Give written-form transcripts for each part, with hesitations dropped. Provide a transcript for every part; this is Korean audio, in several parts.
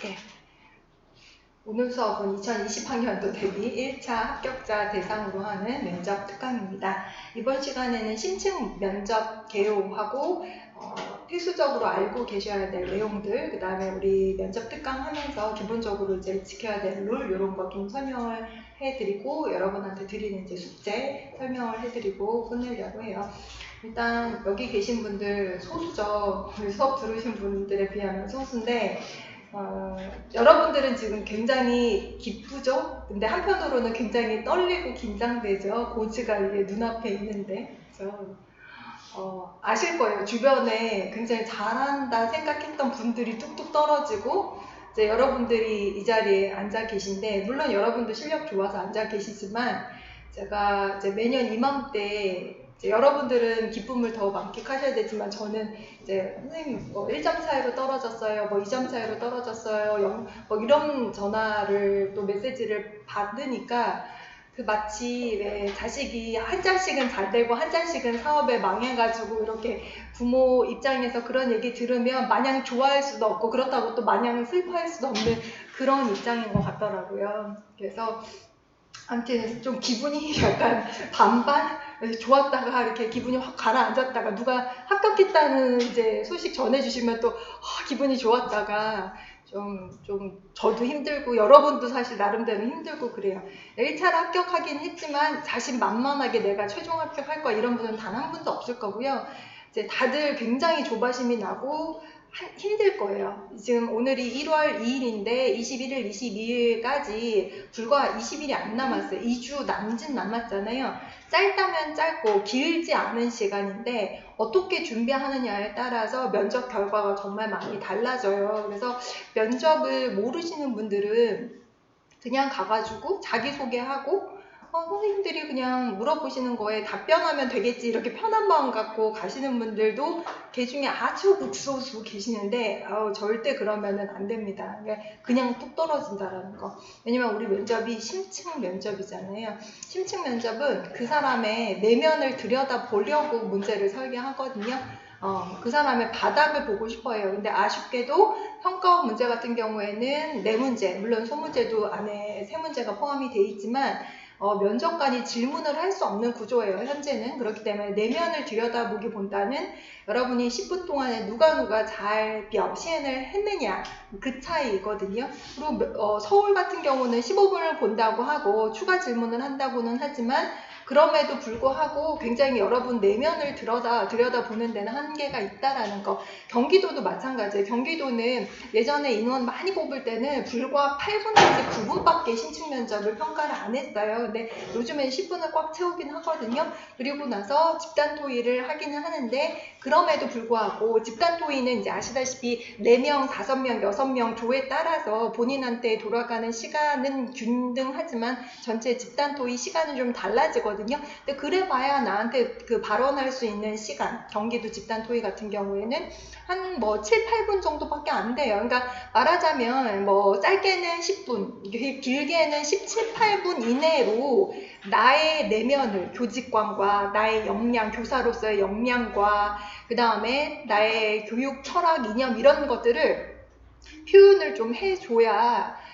예. 오늘 수업은 2020학년도 대비 1차 합격자 대상으로 하는 면접 특강입니다. 이번 시간에는 심층 면접 개요하고 필수적으로 알고 계셔야 될 내용들, 그 다음에 우리 면접 특강 하면서 기본적으로 이제 지켜야 될 룰, 이런 거 좀 설명을 해드리고 여러분한테 드리는 이제 숙제 설명을 해드리고 끝내려고 해요. 일단 여기 계신 분들 소수죠. 수업 들으신 분들에 비하면 소수인데 여러분들은 지금 굉장히 기쁘죠? 근데 한편으로는 굉장히 떨리고 긴장되죠? 고지가 이게 눈앞에 있는데. 그래서 아실 거예요. 주변에 굉장히 잘한다 생각했던 분들이 뚝뚝 떨어지고 이제 여러분들이 이 자리에 앉아 계신데, 물론 여러분도 실력 좋아서 앉아 계시지만 제가 이제 매년 이맘때 이제 여러분들은 기쁨을 더 만끽하셔야 되지만 저는 이제 선생님 1점 차이로 떨어졌어요, 2점 차이로 떨어졌어요, 뭐 이런 전화를 또 메시지를 받으니까 그 마치 왜 자식이 한 잔씩은 잘 되고 한 잔씩은 사업에 망해가지고 이렇게 부모 입장에서 그런 얘기 들으면 마냥 좋아할 수도 없고 그렇다고 또 마냥 슬퍼할 수도 없는 그런 입장인 것 같더라고요. 그래서 아무튼 좀 기분이 약간 반반? 좋았다가 이렇게 기분이 확 가라앉았다가 누가 합격했다는 이제 소식 전해주시면 또 기분이 좋았다가 좀 저도 힘들고 여러분도 사실 나름대로 힘들고 그래요. 1차를 합격하긴 했지만 자신만만하게 내가 최종 합격할 거야 이런 분은 단 한 분도 없을 거고요. 이제 다들 굉장히 조바심이 나고 힘들 거예요. 지금 오늘이 1월 2일인데 21일, 22일까지 불과 20일이 안 남았어요. 2주 남짓 남았잖아요. 짧다면 짧고 길지 않은 시간인데 어떻게 준비하느냐에 따라서 면접 결과가 정말 많이 달라져요. 그래서 면접을 모르시는 분들은 그냥 가가지고 자기소개하고 선생님들이 그냥 물어보시는 거에 답변하면 되겠지 이렇게 편한 마음 갖고 가시는 분들도 개 중에 아주 극소수 계시는데 절대 그러면은 안 됩니다. 그냥 뚝 떨어진다라는 거. 왜냐면 우리 면접이 심층 면접이잖아요. 심층 면접은 그 사람의 내면을 들여다보려고 문제를 설계하거든요. 그 사람의 바닥을 보고 싶어요. 근데 아쉽게도 평가원 문제 같은 경우에는 4문제, 물론 소문제도 안에 3문제가 포함이 돼 있지만 면접관이 질문을 할 수 없는 구조예요. 현재는. 그렇기 때문에 내면을 들여다보기보다는 여러분이 10분 동안에 누가 잘 시행을 했느냐 그 차이거든요. 그리고 서울 같은 경우는 15분을 본다고 하고 추가 질문을 한다고는 하지만 그럼에도 불구하고 굉장히 여러분 내면을 들여다보는 데는 한계가 있다라는 거. 경기도도 마찬가지예요. 경기도는 예전에 인원 많이 뽑을 때는 불과 8분 내지 9분밖에 신축 면접을 평가를 안 했어요. 근데 요즘엔 10분을 꽉 채우긴 하거든요. 그리고 나서 집단 토의를 하기는 하는데 그럼에도 불구하고 집단 토의는 이제 아시다시피 4명, 5명, 6명 조에 따라서 본인한테 돌아가는 시간은 균등하지만 전체 집단 토의 시간은 좀 달라지거든요. 근데 그래봐야 나한테 그 발언할 수 있는 시간, 경기도 집단 토의 같은 경우에는 한 7, 8분 정도밖에 안 돼요. 그러니까 말하자면 짧게는 10분, 길게는 17, 8분 이내로 나의 내면을, 교직관과 나의 역량, 교사로서의 역량과 그 다음에 나의 교육 철학, 이념 이런 것들을 표현을 좀 해줘야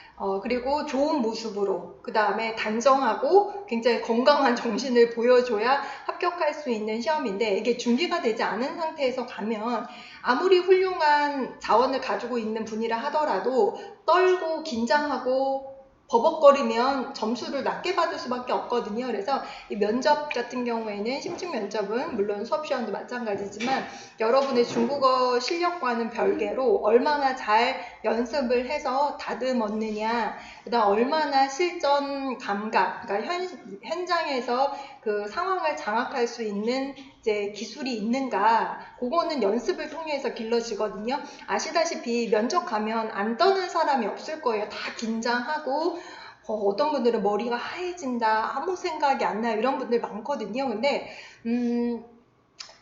그리고 좋은 모습으로 그 다음에 단정하고 굉장히 건강한 정신을 보여줘야 합격할 수 있는 시험인데 이게 준비가 되지 않은 상태에서 가면 아무리 훌륭한 자원을 가지고 있는 분이라 하더라도 떨고 긴장하고 버벅거리면 점수를 낮게 받을 수밖에 없거든요. 그래서 이 면접 같은 경우에는 심층 면접은 물론 수업 시험도 마찬가지지만 여러분의 중국어 실력과는 별개로 얼마나 잘 연습을 해서 다듬었느냐, 그다음 얼마나 실전 감각, 그러니까 현장에서 그 상황을 장악할 수 있는 이제 기술이 있는가, 그거는 연습을 통해서 길러지거든요. 아시다시피 면접 가면 안 떠는 사람이 없을 거예요. 다 긴장하고 어떤 분들은 머리가 하얘진다, 아무 생각이 안 나요, 이런 분들 많거든요. 근데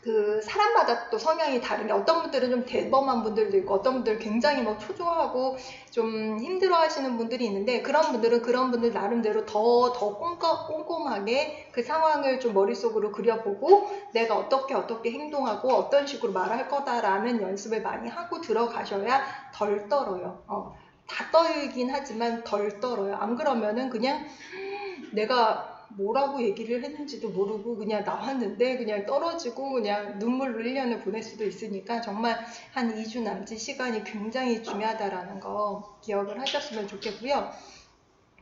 그 사람마다 또 성향이 다른데 어떤 분들은 좀 대범한 분들도 있고 어떤 분들은 굉장히 초조하고 좀 힘들어 하시는 분들이 있는데 그런 분들 나름대로 더 꼼꼼하게 그 상황을 좀 머릿속으로 그려보고 내가 어떻게 행동하고 어떤 식으로 말할 거다라는 연습을 많이 하고 들어가셔야 덜 떨어요. 떨긴 하지만 덜 떨어요. 안 그러면은 그냥 내가 뭐라고 얘기를 했는지도 모르고 그냥 나왔는데 그냥 떨어지고 그냥 눈물로 1년을 보낼 수도 있으니까 정말 한 2주 남짓 시간이 굉장히 중요하다라는 거 기억을 하셨으면 좋겠고요.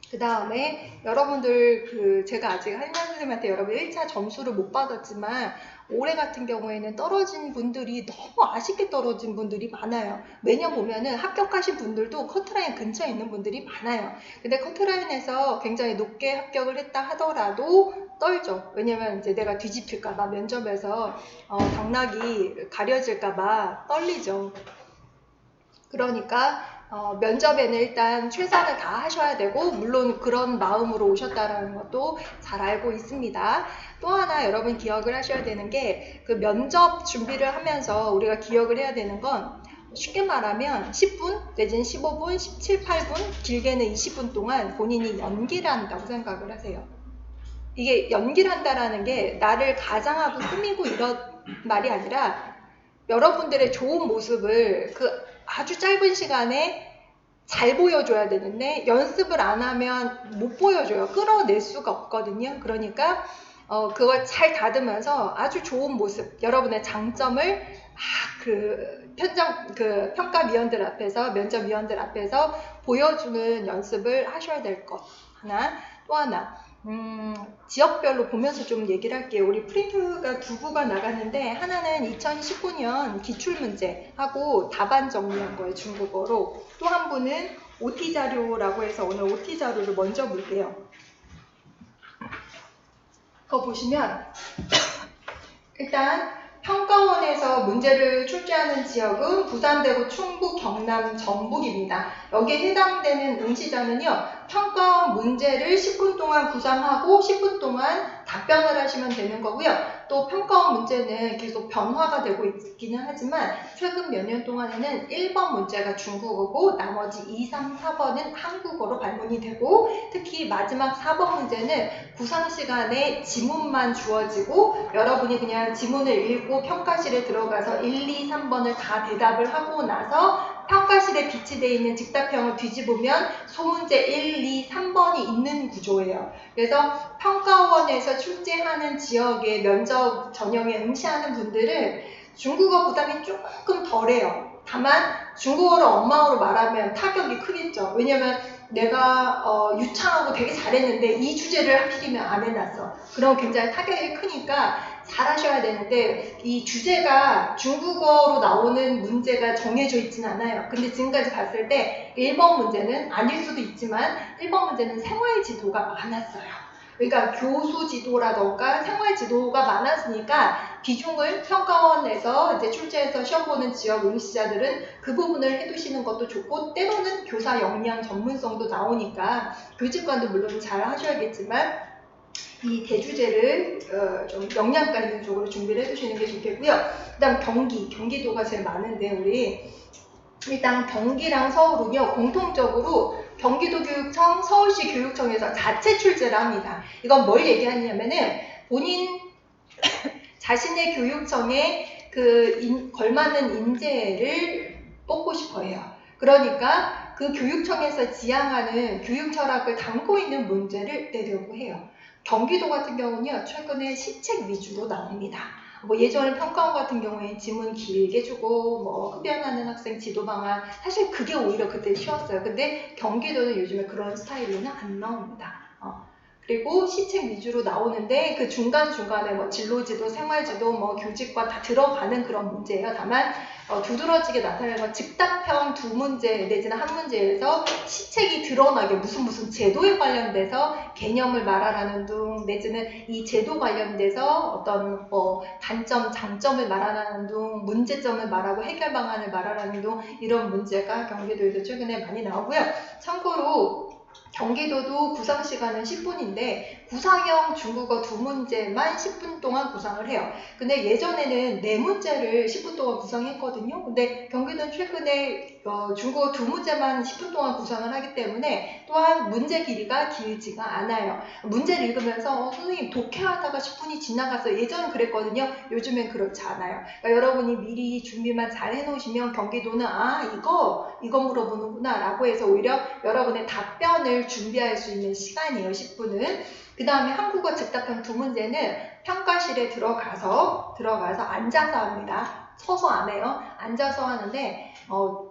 그 다음에 여러분들 제가 아직 한양 선생님한테 여러분 1차 점수를 못 받았지만 올해 같은 경우에는 떨어진 분들이 너무 아쉽게 떨어진 분들이 많아요. 매년 보면은 합격하신 분들도 커트라인 근처에 있는 분들이 많아요. 근데 커트라인에서 굉장히 높게 합격을 했다 하더라도 떨죠. 왜냐면 이제 내가 뒤집힐까봐 면접에서 당락이 가려질까봐 떨리죠. 그러니까 면접에는 일단 최선을 다하셔야 되고 물론 그런 마음으로 오셨다라는 것도 잘 알고 있습니다. 또 하나 여러분 기억을 하셔야 되는 게 그 면접 준비를 하면서 우리가 기억을 해야 되는 건 쉽게 말하면 10분 내지는 15분, 17, 8분 길게는 20분 동안 본인이 연기를 한다고 생각을 하세요. 이게 연기를 한다라는 게 나를 가장하고 꾸미고 이런 말이 아니라 여러분들의 좋은 모습을 아주 짧은 시간에 잘 보여줘야 되는데 연습을 안 하면 못 보여줘요. 끌어낼 수가 없거든요. 그러니까 그걸 잘 다듬어서 아주 좋은 모습, 여러분의 장점을 평가위원들 앞에서, 면접위원들 앞에서 보여주는 연습을 하셔야 될 것 하나. 또 하나, 지역별로 보면서 좀 얘기를 할게요. 우리 프린트가 2부가 나갔는데 하나는 2019년 기출문제하고 답안 정리한 거예요. 중국어로. 또 한 분은 OT 자료라고 해서 오늘 OT 자료를 먼저 볼게요. 그거 보시면 일단 평가원에서 문제를 출제하는 지역은 부산, 대구, 충북, 경남, 전북입니다. 여기에 해당되는 응시자는요. 평가원 문제를 10분 동안 구상하고 10분 동안 답변을 하시면 되는 거고요. 또 평가원 문제는 계속 변화가 되고 있기는 하지만 최근 몇 년 동안에는 1번 문제가 중국어고 나머지 2, 3, 4번은 한국어로 발문이 되고 특히 마지막 4번 문제는 구상 시간에 지문만 주어지고 여러분이 그냥 지문을 읽고 평가실에 들어가서 1, 2, 3번을 다 대답을 하고 나서 평가실에 비치되어 있는 직답형을 뒤집으면 소문제 1, 2, 3번이 있는 구조예요. 그래서 평가원에서 출제하는 지역의 면접 전형에 응시하는 분들은 중국어 부담이 조금 덜해요. 다만 중국어를 엄마어로 말하면 타격이 크겠죠. 왜냐면 내가 유창하고 되게 잘했는데 이 주제를 하필이면 안 해놨어. 그럼 굉장히 타격이 크니까 잘 하셔야 되는데 이 주제가 중국어로 나오는 문제가 정해져 있진 않아요. 근데 지금까지 봤을 때 1번 문제는 아닐 수도 있지만 1번 문제는 생활지도가 많았어요. 그러니까 교수 지도라던가 생활 지도가 많았으니까 비중을 평가원에서 이제 출제해서 시험 보는 지역 응시자들은 그 부분을 해두시는 것도 좋고 때로는 교사 역량 전문성도 나오니까 교직관도 물론 잘 하셔야겠지만 이 대주제를 좀 역량가 있는 쪽으로 준비를 해두시는 게 좋겠고요. 그 다음 경기도가 제일 많은데 우리 일단 경기랑 서울은요 공통적으로 경기도교육청, 서울시 교육청에서 자체 출제를 합니다. 이건 뭘 얘기하냐면은 본인 자신의 교육청에 걸맞는 인재를 뽑고 싶어 해요. 그러니까 그 교육청에서 지향하는 교육 철학을 담고 있는 문제를 내려고 해요. 경기도 같은 경우는요, 최근에 시책 위주로 나옵니다. 예전에 평가원 같은 경우에 지문 길게 주고 흡연하는 학생 지도 방안 사실 그게 오히려 그때 쉬웠어요. 근데 경기도는 요즘에 그런 스타일로는 안 나옵니다. 그리고 시책 위주로 나오는데 그 중간중간에 진로지도, 생활지도, 교직과 다 들어가는 그런 문제예요. 다만 두드러지게 나타나는 건 즉답형 2문제 내지는 한 문제에서 시책이 드러나게 무슨 제도에 관련돼서 개념을 말하라는 둥 내지는 이 제도 관련돼서 어떤 단점, 장점을 말하라는 둥 문제점을 말하고 해결 방안을 말하라는 둥 이런 문제가 경기도에서 최근에 많이 나오고요. 참고로 경기도도 구상 시간은 10분인데 구상형 중국어 두 문제만 10분 동안 구상을 해요. 근데 예전에는 네 문제를 10분 동안 구상했거든요. 근데 경기도는 최근에 중국어 두 문제만 10분 동안 구상을 하기 때문에 또한 문제 길이가 길지가 않아요. 문제를 읽으면서 선생님 독해하다가 10분이 지나가서 예전은 그랬거든요. 요즘엔 그렇지 않아요. 그러니까 여러분이 미리 준비만 잘 해놓으시면 경기도는 이거 물어보는구나 라고 해서 오히려 여러분의 답변을 준비할 수 있는 시간이에요. 10분은. 그 다음에 한국어 즉답형 두 문제는 평가실에 들어가서 앉아서 합니다. 서서 안 해요. 앉아서 하는데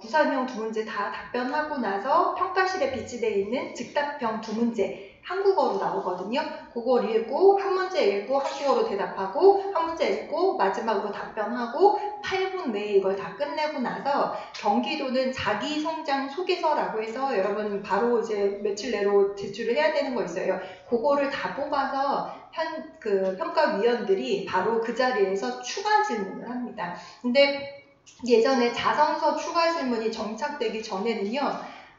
구상형 두 문제 다 답변하고 나서 평가실에 비치되어 있는 즉답형 두 문제 한국어로 나오거든요. 그걸 읽고 한 문제 읽고 한국어로 대답하고 한 문제 읽고 마지막으로 답변하고 8분 내에 이걸 다 끝내고 나서 경기도는 자기성장 소개서라고 해서 여러분 바로 이제 며칠 내로 제출을 해야 되는 거 있어요. 그거를 다 뽑아서 평가위원들이 바로 그 자리에서 추가 질문을 합니다. 근데 예전에 자성서 추가 질문이 정착되기 전에는요,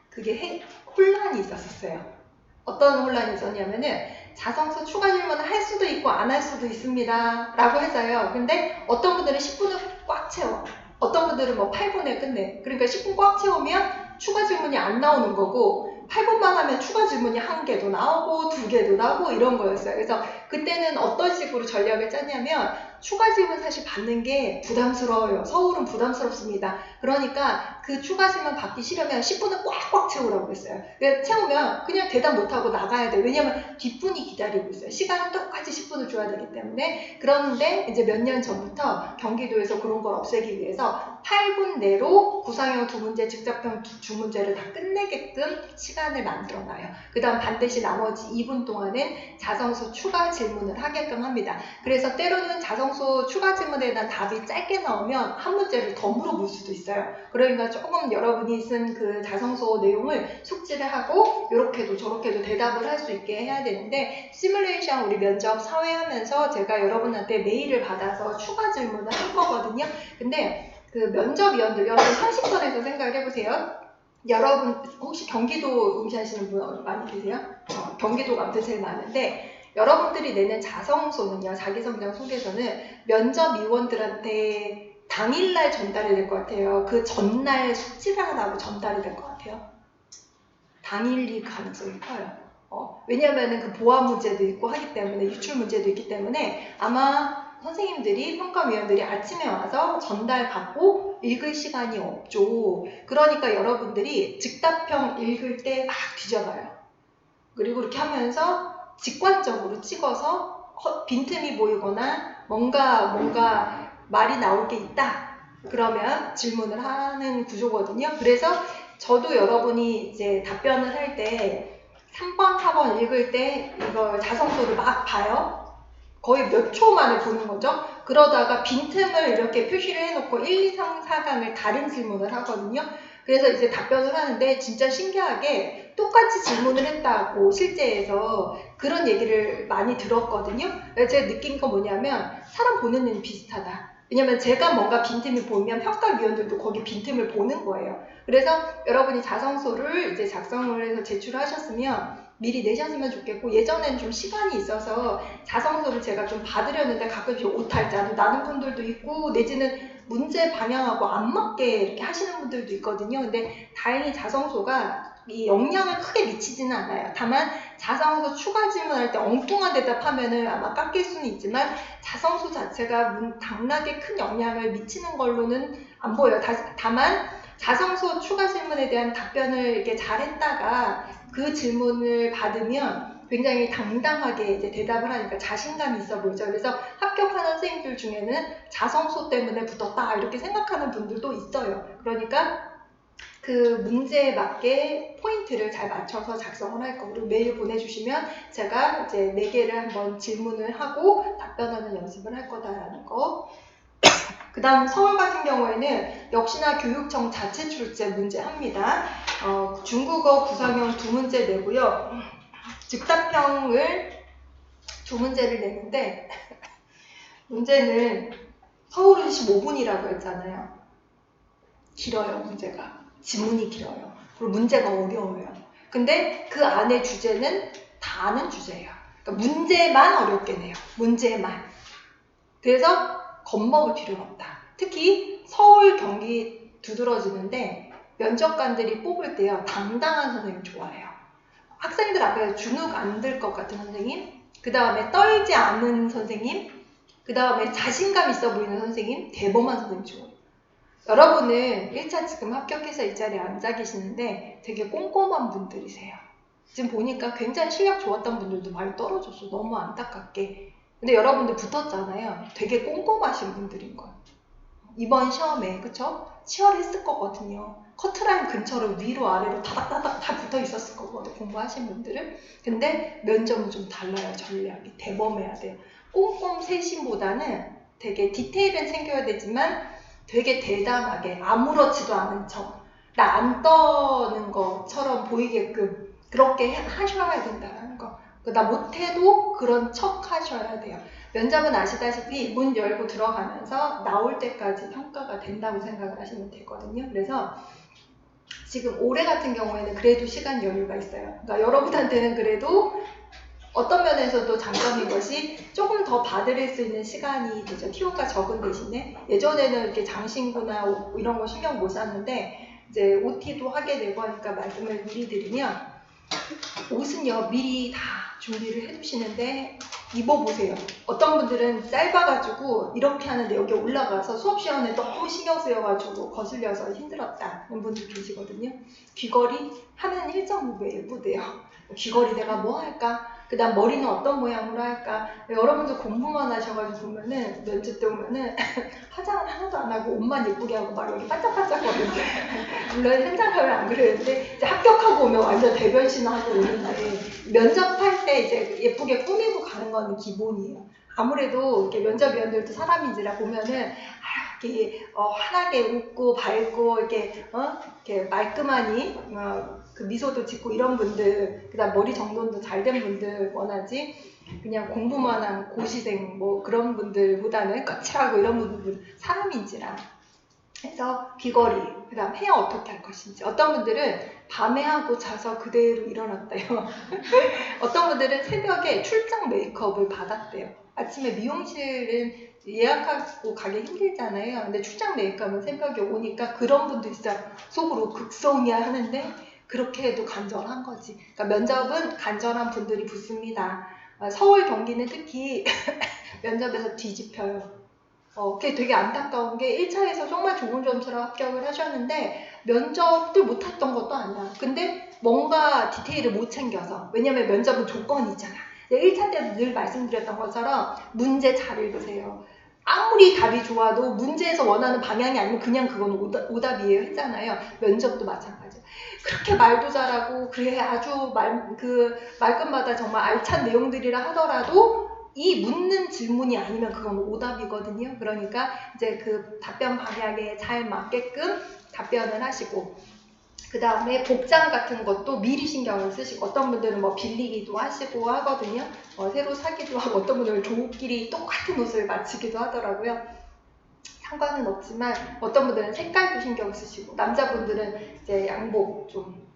그게 혼란이 있었어요. 어떤 혼란이 있었냐면은 자성서 추가 질문을 할 수도 있고 안 할 수도 있습니다 라고 했어요. 근데 어떤 분들은 10분을 꽉 채워, 어떤 분들은 뭐 8분에 끝내. 그러니까 10분 꽉 채우면 추가 질문이 안 나오는 거고 8분만 하면 추가 질문이 1개도 나오고 2개도 나오고 이런 거였어요. 그래서 그때는 어떤 식으로 전략을 짰냐면 추가 질문 사실 받는 게 부담스러워요. 서울은 부담스럽습니다. 그러니까 그 추가 질문 받기 싫으면 10분을 꽉꽉 채우라고 했어요. 채우면 그냥 대답 못하고 나가야 돼요. 왜냐면 뒷분이 기다리고 있어요. 시간은 똑같이 10분을 줘야 되기 때문에. 그런데 이제 몇 년 전부터 경기도에서 그런 걸 없애기 위해서 8분 내로 구상형 두 문제, 즉답형 두 문제를 다 끝내게끔 시간을 만들어놔요. 그 다음 반드시 나머지 2분 동안은 자성서 추가 질문을 하게끔 합니다. 그래서 때로는 자성서 추가 질문에 대한 답이 짧게 나오면 한 문제를 더 물어볼 수도 있어요. 그러니까 조금 여러분이 쓴 그 자성서 내용을 숙지를 하고 이렇게도 저렇게도 대답을 할 수 있게 해야 되는데 시뮬레이션 우리 면접 사회하면서 제가 여러분한테 메일을 받아서 추가 질문을 할 거거든요. 근데 그 면접위원들 여러분 상식선에서 생각을 해보세요. 여러분 혹시 경기도 응시하시는 분 많이 계세요? 경기도가 아무튼 제일 많은데 여러분들이 내는 자성소는요, 자기성장 소개서는 면접위원들한테 당일날 전달이 될 것 같아요. 그 전날 숙지를 하고 전달이 될 것 같아요. 당일일 가능성이 커요. 왜냐하면 그 보안 문제도 있고 하기 때문에 유출 문제도 있기 때문에 아마 선생님들이 평가위원들이 아침에 와서 전달 받고 읽을 시간이 없죠. 그러니까 여러분들이 즉답형 읽을 때 막 뒤져봐요. 그리고 이렇게 하면서 직관적으로 찍어서 빈틈이 보이거나 뭔가 말이 나올 게 있다. 그러면 질문을 하는 구조거든요. 그래서 저도 여러분이 이제 답변을 할 때 3번, 4번 읽을 때 이걸 자성소를 막 봐요. 거의 몇 초 만에 보는 거죠. 그러다가 빈틈을 이렇게 표시를 해놓고 1, 2, 3, 4강을 다른 질문을 하거든요. 그래서 이제 답변을 하는데 진짜 신기하게 똑같이 질문을 했다고 실제에서 그런 얘기를 많이 들었거든요. 그래서 제가 느낀 건 뭐냐면 사람 보는 눈이 비슷하다. 왜냐면 제가 뭔가 빈틈을 보면 평가위원들도 거기 빈틈을 보는 거예요. 그래서 여러분이 자성소를 이제 작성을 해서 제출하셨으면 미리 내셨으면 좋겠고, 예전엔 좀 시간이 있어서 자성소를 제가 좀 받으려는데 가끔씩 오탈자도 나는 분들도 있고 내지는 문제 방향하고 안 맞게 이렇게 하시는 분들도 있거든요. 근데 다행히 자성소가 이 영향을 크게 미치지는 않아요. 다만 자성소 추가 질문할 때 엉뚱한 대답하면은 아마 깎일 수는 있지만 자성소 자체가 당락에 큰 영향을 미치는 걸로는 안 보여요. 다만 자성소 추가 질문에 대한 답변을 이렇게 잘했다가 그 질문을 받으면 굉장히 당당하게 이제 대답을 하니까 자신감이 있어 보이죠. 그래서 합격하는 선생님들 중에는 자성소 때문에 붙었다 이렇게 생각하는 분들도 있어요. 그러니까 그 문제에 맞게 포인트를 잘 맞춰서 작성을 할 거고, 메일 보내주시면 제가 이제 4개를 한번 질문을 하고 답변하는 연습을 할 거다라는 거. 그 다음 서울 같은 경우에는 역시나 교육청 자체 출제 문제 합니다. 중국어 구상형 2문제 내고요. 즉답형을 2문제를 내는데 문제는 서울은 15분이라고 했잖아요. 길어요, 문제가. 지문이 길어요. 그리고 문제가 어려워요. 근데 그 안에 주제는 다 아는 주제예요. 그러니까 문제만 어렵게 내요. 문제만. 그래서 겁먹을 필요는 없다. 특히 서울, 경기 두드러지는데 면접관들이 뽑을 때요. 당당한 선생님 좋아해요. 학생들 앞에서 주눅 안 들 것 같은 선생님, 그 다음에 떨지 않는 선생님, 그 다음에 자신감 있어 보이는 선생님, 대범한 선생님 좋아해요. 여러분은 1차 지금 합격해서 이 자리에 앉아 계시는데 되게 꼼꼼한 분들이세요. 지금 보니까 굉장히 실력 좋았던 분들도 많이 떨어졌어. 너무 안타깝게. 근데 여러분들 붙었잖아요. 되게 꼼꼼하신 분들인 거예요. 이번 시험에 그쵸? 치열했을 거거든요. 커트라인 근처로 위로 아래로 다닥다닥 다 붙어 있었을 거거든요. 공부하신 분들은. 근데 면접은 좀 달라요. 전략이. 대범해야 돼요. 꼼꼼 세심보다는 되게 디테일은 챙겨야 되지만 되게 대담하게 아무렇지도 않은 척, 나 안 떠는 것처럼 보이게끔 그렇게 하셔야 된다는 거. 나 못해도 그런 척 하셔야 돼요. 면접은 아시다시피 문 열고 들어가면서 나올 때까지 평가가 된다고 생각을 하시면 되거든요. 그래서 지금 올해 같은 경우에는 그래도 시간 여유가 있어요. 그러니까 여러분한테는 그래도 어떤 면에서도 장점인 것이 조금 더 받을 수 있는 시간이 되죠. 티오가 적은 대신에 예전에는 이렇게 장신구나 이런 거 신경 못 썼는데 이제 OT도 하게 되고 하니까 말씀을 미리 드리면 옷은요 미리 다 준비를 해두시는데 입어보세요. 어떤 분들은 짧아가지고 이렇게 하는데 여기 올라가서 수업 시간에 너무 신경 쓰여가지고 거슬려서 힘들었다는 분들 계시거든요. 귀걸이 하면 1.5배 예쁘대요. 귀걸이 내가 뭐 할까? 그 다음 머리는 어떤 모양으로 할까? 여러분들 공부만 하셔가지고 보면은 면접 때 오면은 화장을 하나도 안 하고 옷만 예쁘게 하고 막 여기 반짝반짝거리는데 물론 현장 가면 안 그러는데 이제 합격하고 오면 완전 대변신하고 오는데 면접할 때 이제 예쁘게 꾸미고 가는 거는 기본이에요. 아무래도 이렇게 면접위원들도 사람인지라 보면은 이렇게 환하게 웃고 밝고 이렇게 이렇게 말끔하니 그 미소도 짓고 이런 분들, 그다음 머리 정돈도 잘 된 분들 원하지. 그냥 공부만 한 고시생 뭐 그런 분들보다는 거칠하고 이런 분들 사람인지라. 그래서 귀걸이, 그다음 헤어 어떻게 할 것인지. 어떤 분들은 밤에 하고 자서 그대로 일어났대요. 어떤 분들은 새벽에 출장 메이크업을 받았대요. 아침에 미용실은 예약하고 가기 힘들잖아요. 근데 출장 메이크업은 새벽에 오니까 그런 분도 있어요. 속으로 극성이야 하는데 그렇게 해도 간절한 거지. 그러니까 면접은 간절한 분들이 붙습니다. 서울, 경기는 특히 면접에서 뒤집혀요. 그게 되게 안타까운 게 1차에서 정말 좋은 점수로 합격을 하셨는데 면접도 못했던 것도 아니야. 근데 뭔가 디테일을 못 챙겨서. 왜냐면 면접은 조건이 있잖아. 1차 때도 늘 말씀드렸던 것처럼 문제 잘 읽으세요. 아무리 답이 좋아도 문제에서 원하는 방향이 아니면 그냥 그건 오답이에요 했잖아요. 면접도 마찬가지예요. 그렇게 말도 잘하고 그래 아주 말끝마다 정말 알찬 내용들이라 하더라도 이 묻는 질문이 아니면 그건 오답이거든요. 그러니까 이제 그 답변 방향에 잘 맞게끔 답변을 하시고 그 다음에 복장 같은 것도 미리 신경을 쓰시고 어떤 분들은 뭐 빌리기도 하시고 하거든요. 새로 사기도 하고 어떤 분들은 조끼리 똑같은 옷을 맞추기도 하더라고요. 상관은 없지만 어떤 분들은 색깔도 신경 쓰시고 남자분들은 이제 양복 좀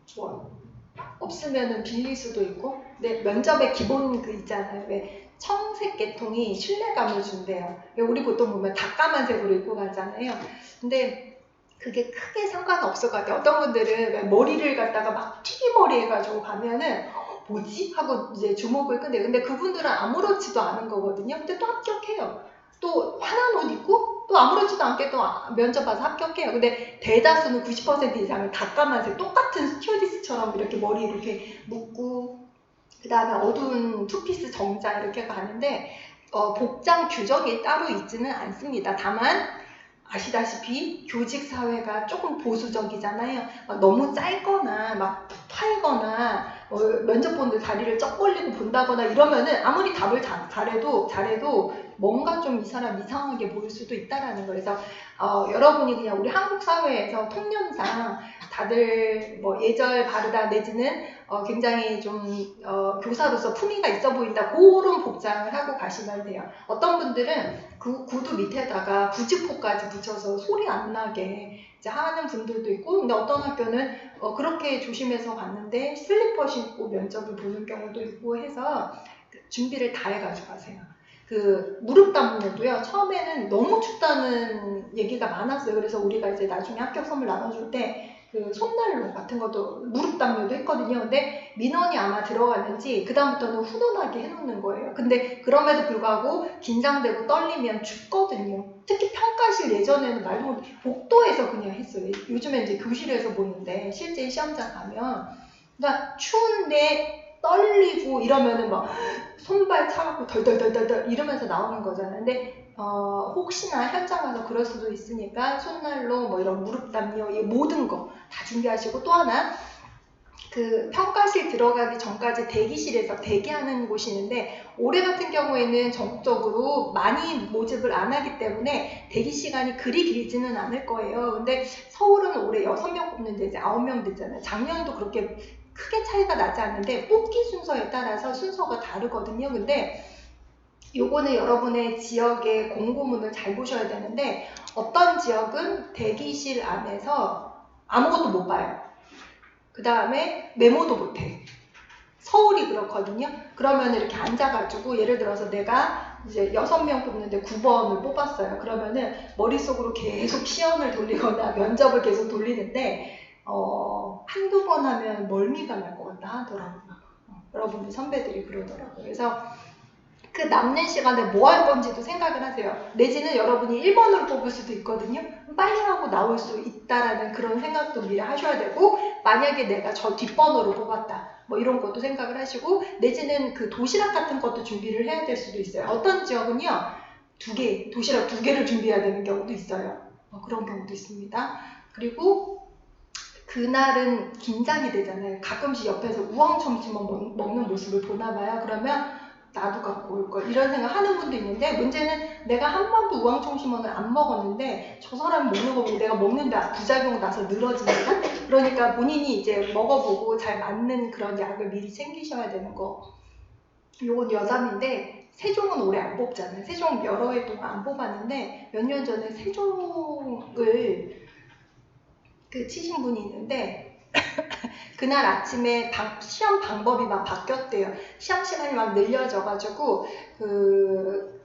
없으면은 빌릴 수도 있고 근데 면접의 기본 그 있잖아요. 왜 청색 계통이 신뢰감을 준대요. 우리 보통 보면 닭까만색으로 입고 가잖아요. 근데 그게 크게 상관없을 것 같아요. 어떤 분들은 머리를 갖다가 막 튀기머리 해가지고 가면은 뭐지? 하고 이제 주목을 끈대요. 근데 그분들은 아무렇지도 않은 거거든요. 근데 또 합격해요. 또 환한 옷 입고 또 아무렇지도 않게 또 면접 봐서 합격해요. 근데 대다수는 90% 이상은 닭까만색 똑같은 스튜어디스처럼 이렇게 머리 이렇게 묶고 그 다음에 어두운 투피스 정장 이렇게 가는데 복장 규정이 따로 있지는 않습니다. 다만 아시다시피 교직 사회가 조금 보수적이잖아요. 너무 짧거나 막 파이거나 면접 보는데 다리를 쩍 벌리고 본다거나 이러면은 아무리 답을 잘해도 뭔가 좀 이 사람 이상하게 보일 수도 있다라는 거예요. 그래서 여러분이 그냥 우리 한국 사회에서 통념상 다들 뭐 예절 바르다 내지는 굉장히 좀 교사로서 품위가 있어 보인다 그런 복장을 하고 가시면 돼요. 어떤 분들은 그 구두 밑에다가 부직포까지 붙여서 소리 안 나게 이제 하는 분들도 있고 근데 어떤 학교는 그렇게 조심해서 갔는데 슬리퍼 신고 면접을 보는 경우도 있고 해서 준비를 다 해가지고 가세요. 그 무릎 담요도요. 처음에는 너무 춥다는 얘기가 많았어요. 그래서 우리가 이제 나중에 합격 선물 나눠줄 때 그 손난로 같은 것도 무릎 담요도 했거든요. 근데 민원이 아마 들어갔는지 그 다음부터는 훈훈하게 해놓는 거예요. 근데 그럼에도 불구하고 긴장되고 떨리면 춥거든요. 특히 평가실 예전에는 말도 못 복도에서 그냥 했어요. 요즘에 이제 교실에서 보는데 실제 시험장 가면 그러니까 추운데 떨리고 이러면은 막 손발 차갖고 덜덜덜덜 이러면서 나오는 거잖아요. 근데 혹시나 현장 가서 그럴 수도 있으니까 손난로 뭐 이런 무릎 담요 모든 거 다 준비하시고 또 하나 그 평가실 들어가기 전까지 대기실에서 대기하는 곳이 있는데 올해 같은 경우에는 전국적으로 많이 모집을 안 하기 때문에 대기 시간이 그리 길지는 않을 거예요. 근데 서울은 올해 6명 뽑는데 이제 9명 됐잖아요. 작년도 그렇게 크게 차이가 나지 않는데 뽑기 순서에 따라서 순서가 다르거든요. 근데 요거는 여러분의 지역의 공고문을 잘 보셔야 되는데 어떤 지역은 대기실 안에서 아무것도 못 봐요. 그 다음에 메모도 못해. 서울이 그렇거든요. 그러면 이렇게 앉아가지고 예를 들어서 내가 이제 6명 뽑는데 9번을 뽑았어요. 그러면은 머릿속으로 계속 시연을 돌리거나 면접을 계속 돌리는데 한두 번 하면 멀미가 날 것 같다 하더라고요. 여러분들 선배들이 그러더라고요. 그래서 그 남는 시간에 뭐 할 건지도 생각을 하세요. 내지는 여러분이 1번으로 뽑을 수도 있거든요. 빨리 하고 나올 수 있다라는 그런 생각도 미리 하셔야 되고 만약에 내가 저 뒷번호로 뽑았다. 뭐 이런 것도 생각을 하시고 내지는 그 도시락 같은 것도 준비를 해야 될 수도 있어요. 어떤 지역은요. 도시락 2개를 준비해야 되는 경우도 있어요. 그런 경우도 있습니다. 그리고 그날은 긴장이 되잖아요. 가끔씩 옆에서 우엉청심원 먹는 모습을 보나 봐요. 그러면 나도 갖고 올 걸 이런 생각 하는 분도 있는데 문제는 내가 한 번도 우황청심원을 안 먹었는데 저 사람이 먹는 거 보고 내가 먹는데 부작용 나서 늘어지니까 그러니까 본인이 이제 먹어보고 잘 맞는 그런 약을 미리 챙기셔야 되는 거. 요건 여담인데 세종은 올해 안 뽑잖아요. 세종 여러 해 동안 안 뽑았는데 몇 년 전에 세종을 치신 분이 있는데 그날 아침에 시험 방법이 막 바뀌었대요. 시험 시간이 막 늘려져가지고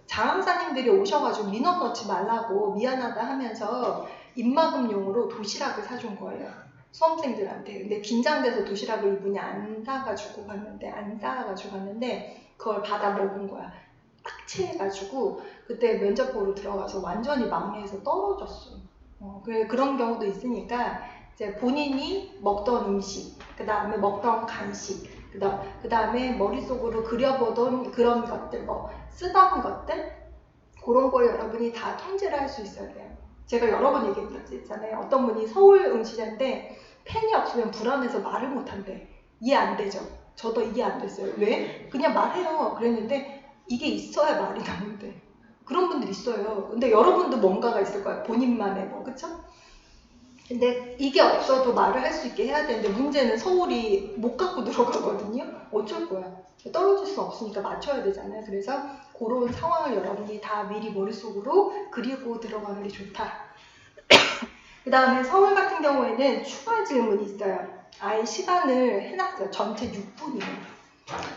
장항사님들이 오셔가지고 민원 넣지 말라고 미안하다 하면서 입막음용으로 도시락을 사준 거예요. 수험생들한테. 근데 긴장돼서 도시락을 이분이 안 싸가지고 갔는데 그걸 받아 먹은 거야. 빡체해가지고 그때 면접 보러 들어가서 완전히 망해서 떨어졌어요. 그런 경우도 있으니까 이제 본인이 먹던 음식, 그 다음에 먹던 간식, 그 다음에 머릿속으로 그려보던 그런 것들, 뭐 쓰던 것들 그런 걸 여러분이 다 통제를 할 수 있어야 돼요. 제가 여러 번 얘기했잖아요. 어떤 분이 서울 응시자인데 펜이 없으면 불안해서 말을 못한대. 이해 안 되죠? 저도 이해 안 됐어요. 왜? 그냥 말해요. 그랬는데 이게 있어야 말이 나오는데 그런 분들 있어요. 근데 여러분도 뭔가가 있을 거예요. 본인만의 뭐, 그쵸? 근데 이게 없어도 말을 할 수 있게 해야 되는데 문제는 서울이 못 갖고 들어가거든요. 어쩔 거야. 떨어질 수 없으니까 맞춰야 되잖아요. 그래서 그런 상황을 여러분이 다 미리 머릿속으로 그리고 들어가는 게 좋다. 그 다음에 서울 같은 경우에는 추가 질문이 있어요. 아예 시간을 해놨어요. 전체 6분이에요.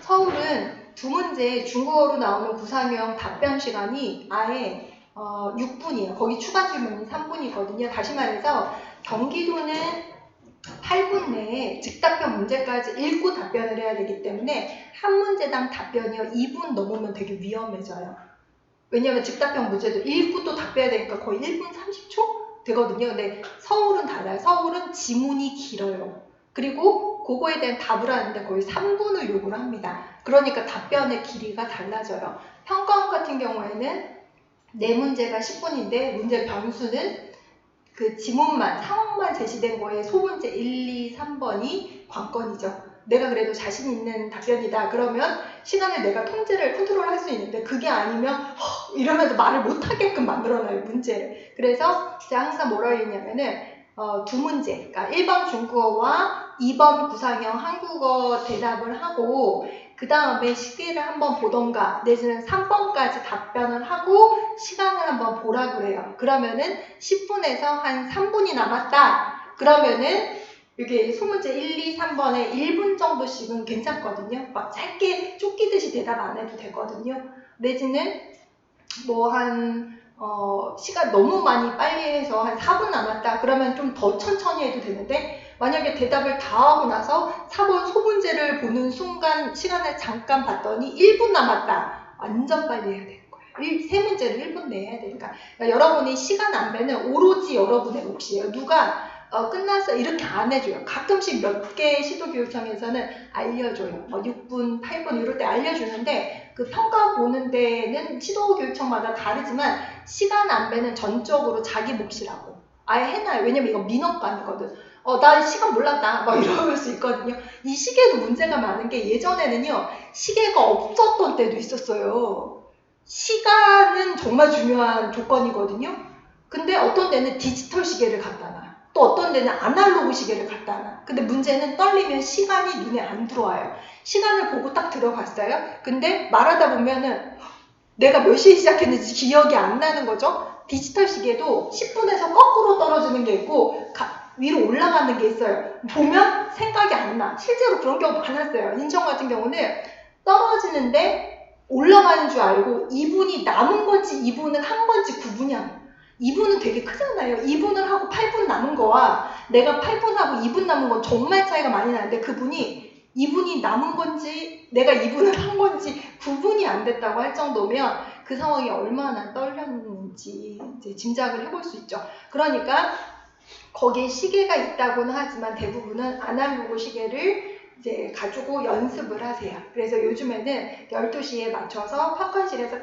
서울은 2문제 중국어로 나오는 구상형 답변 시간이 아예 6분이에요. 거기 추가 질문이 3분이거든요. 다시 말해서 경기도는 8분 내에 즉답변 문제까지 읽고 답변을 해야 되기 때문에 한 문제당 답변이요 2분 넘으면 되게 위험해져요. 왜냐하면 즉답변 문제도 읽고 또 답해야 되니까 거의 1분 30초 되거든요. 근데 서울은 달라요. 서울은 지문이 길어요. 그리고 그거에 대한 답을 하는데 거의 3분을 요구를 합니다. 그러니까 답변의 길이가 달라져요. 평가원 같은 경우에는 4문제가 10분인데 문제 변수는 그 지문만, 상황만 제시된 거에 소문제 1, 2, 3번이 관건이죠. 내가 그래도 자신 있는 답변이다. 그러면 시간을 내가 통제를 컨트롤할 수 있는데 그게 아니면 이러면서 말을 못하게끔 만들어놔요. 문제를. 그래서 제가 항상 뭐라고 했냐면은 2문제, 그러니까 1번 중국어와 2번 구상형 한국어 대답을 하고 그 다음에 시계를 한번 보던가 내지는 3번까지 답변을 하고 시간을 한번 보라고 해요. 그러면은 10분에서 한 3분이 남았다. 그러면은 이게 소문제 1, 2, 3번에 1분 정도씩은 괜찮거든요. 막 짧게 쫓기듯이 대답 안 해도 되거든요. 내지는 뭐 시간 너무 많이 빨리 해서 한 4분 남았다. 그러면 좀 더 천천히 해도 되는데 만약에 대답을 다 하고 나서 4번 소문제를 보는 순간 시간을 잠깐 봤더니 1분 남았다. 완전 빨리 해야 되는 거예요. 세 문제를 1분 내에 해야 되니까. 그러니까 여러분이 시간 안배는 오로지 여러분의 몫이에요. 누가 끝났어 이렇게 안 해줘요. 가끔씩 몇 개 시도교육청에서는 알려줘요. 뭐 6분, 8분 이럴 때 알려주는데 그 평가 보는 데는 시도교육청마다 다르지만 시간 안배는 전적으로 자기 몫이라고 아예 해놔요. 왜냐면 이거 민원관이거든. 나 시간 몰랐다. 막 이럴 수 있거든요. 이 시계도 문제가 많은 게 예전에는요. 시계가 없었던 때도 있었어요. 시간은 정말 중요한 조건이거든요. 근데 어떤 데는 디지털 시계를 갖다 놔. 또 어떤 데는 아날로그 시계를 갖다 놔. 근데 문제는 떨리면 시간이 눈에 안 들어와요. 시간을 보고 딱 들어갔어요. 근데 말하다 보면은 내가 몇 시에 시작했는지 기억이 안 나는 거죠. 디지털 시계도 10분에서 거꾸로 떨어지는 게 있고 위로 올라가는 게 있어요. 보면 생각이 안 나. 실제로 그런 경우 많았어요. 인천 같은 경우는 떨어지는데 올라가는 줄 알고 2분이 남은 건지 2분을 한 건지 구분이 안 돼요. 2분은 되게 크잖아요. 2분을 하고 8분 남은 거와 내가 8분 하고 2분 남은 건 정말 차이가 많이 나는데 그분이 2분이 남은 건지 내가 2분을 한 건지 구분이 안 됐다고 할 정도면 그 상황이 얼마나 떨렸는지 이제 짐작을 해볼 수 있죠. 그러니까 거기에 시계가 있다고는 하지만 대부분은 아날로그 시계를 이제 가지고 연습을 하세요. 그래서 요즘에는 12시에 맞춰서 평가실에서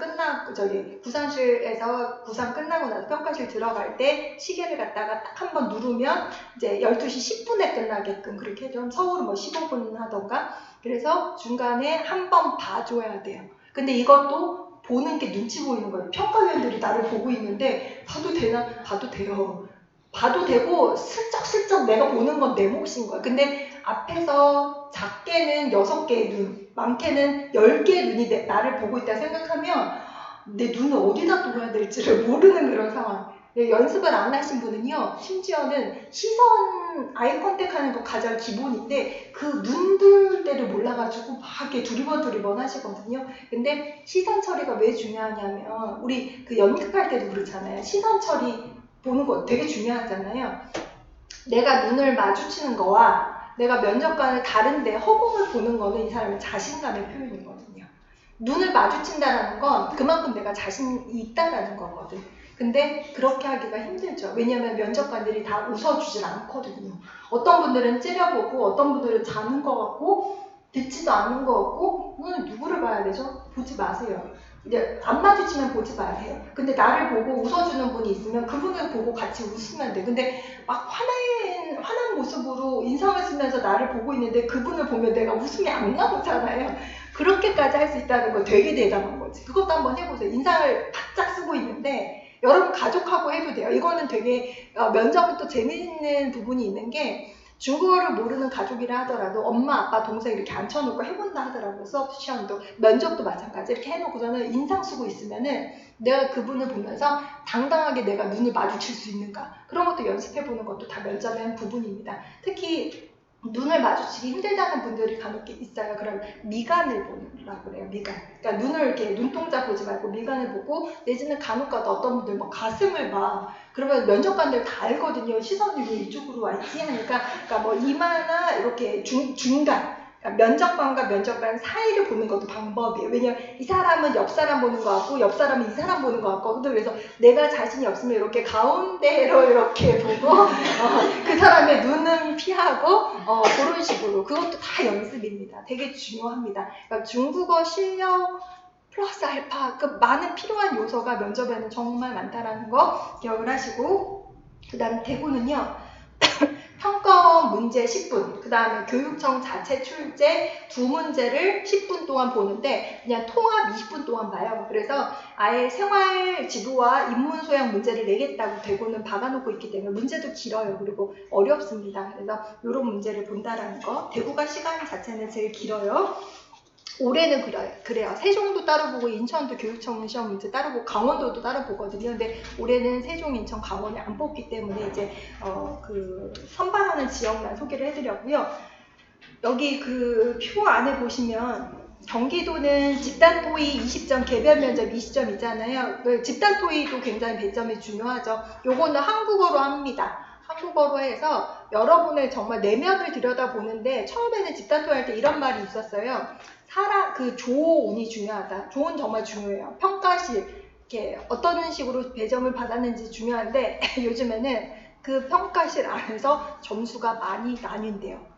구상실에서 구상 끝나고 나서 평가실 들어갈 때 시계를 갖다가 딱 한번 누르면 이제 12시 10분에 끝나게끔 그렇게 해줘. 서울은 뭐 15분 하던가. 그래서 중간에 한번 봐줘야 돼요. 근데 이것도 보는 게 눈치 보이는 거예요. 평가위원들이 나를 보고 있는데 봐도 되나? 봐도 돼요. 봐도 되고 슬쩍슬쩍 내가 보는 건 내 몫인 거야. 근데 앞에서 작게는 6개의 눈, 많게는 10개의 눈이 나를 보고 있다 생각하면 내 눈을 어디다 둬야 될지를 모르는 그런 상황. 연습을 안 하신 분은요. 심지어는 시선, 아이 컨택하는 거 가장 기본인데 그 눈 둘 때를 몰라가지고 막 이렇게 두리번 하시거든요. 근데 시선 처리가 왜 중요하냐면 우리 그 연극할 때도 그렇잖아요. 시선 처리 보는 거 되게 중요하잖아요. 내가 눈을 마주치는 거와 내가 면접관을 다른데 허공을 보는 거는 이 사람의 자신감의 표현이거든요. 눈을 마주친다는 건 그만큼 내가 자신이 있다라는 거거든. 근데 그렇게 하기가 힘들죠. 왜냐하면 면접관들이 다 웃어주질 않거든요. 어떤 분들은 찌려보고 어떤 분들은 자는 것 같고 듣지도 않는 것 같고 누구를 봐야 되죠? 보지 마세요. 이제 안 마주치면 보지 마세요. 근데 나를 보고 웃어주는 분이 있으면 그분을 보고 같이 웃으면 돼. 근데 막 화난 모습으로 인상을 쓰면서 나를 보고 있는데 그분을 보면 내가 웃음이 안 나오잖아요. 그렇게까지 할 수 있다는 거 되게 대단한 거지. 그것도 한번 해보세요. 인상을 바짝 쓰고 있는데 여러분 가족하고 해도 돼요. 이거는 되게 면접은 또 재미있는 부분이 있는 게 중국어를 모르는 가족이라 하더라도 엄마, 아빠, 동생 이렇게 앉혀놓고 해본다 하더라고요. 수업 시험도. 면접도 마찬가지. 이렇게 해놓고서는 인상 쓰고 있으면은 내가 그분을 보면서 당당하게 내가 눈을 마주칠 수 있는가. 그런 것도 연습해보는 것도 다 면접의 한 부분입니다. 특히 눈을 마주치기 힘들다는 분들이 간혹 있어요. 그럼 미간을 보라고 그래요. 미간. 그러니까 눈을 이렇게 눈동자 보지 말고 미간을 보고 내지는 간혹가다 어떤 분들 뭐 가슴을 봐. 그러면 면접관들 다 알거든요. 시선이 왜 이쪽으로 와 있지 하니까 그러니까 뭐 이마나 이렇게 중간. 그러니까 면접관과 면접관 사이를 보는 것도 방법이에요. 왜냐면 이 사람은 옆 사람 보는 것 같고 옆 사람은 이 사람 보는 것 같거든요. 그래서 내가 자신이 없으면 이렇게 가운데로 이렇게 보고 그 사람의 눈은 피하고 그런 식으로 그것도 다 연습입니다. 되게 중요합니다. 그러니까 중국어 실력 플러스 알파 그 많은 필요한 요소가 면접에는 정말 많다라는 거 기억을 하시고 그 다음 대구는요. 평가원 문제 10분, 그 다음에 교육청 자체 출제 2문제를 10분 동안 보는데 그냥 통합 20분 동안 봐요. 그래서 아예 생활 지도와 인문 소양 문제를 내겠다고 대구는 박아놓고 있기 때문에 문제도 길어요. 그리고 어렵습니다. 그래서 이런 문제를 본다라는 거. 대구가 시간 자체는 제일 길어요. 올해는 그래요. 세종도 따로 보고 인천도 교육청 시험 문제 따로 보고 강원도도 따로 보거든요. 근데 올해는 세종, 인천, 강원을 안 뽑기 때문에 이제 그 선발하는 지역만 소개를 해드렸고요. 여기 그 표 안에 보시면 경기도는 집단 토의 20점, 개별 면접 20점 있잖아요. 그 집단 토의도 굉장히 배점이 중요하죠. 요거는 한국어로 합니다. 한국어로 해서 여러분의 정말 내면을 들여다보는데 처음에는 집단 토의할 때 이런 말이 있었어요. 그 조언이 중요하다. 조언 정말 중요해요. 평가실 이렇게 어떤 식으로 배점을 받았는지 중요한데 요즘에는 그 평가실 안에서 점수가 많이 나뉜대요.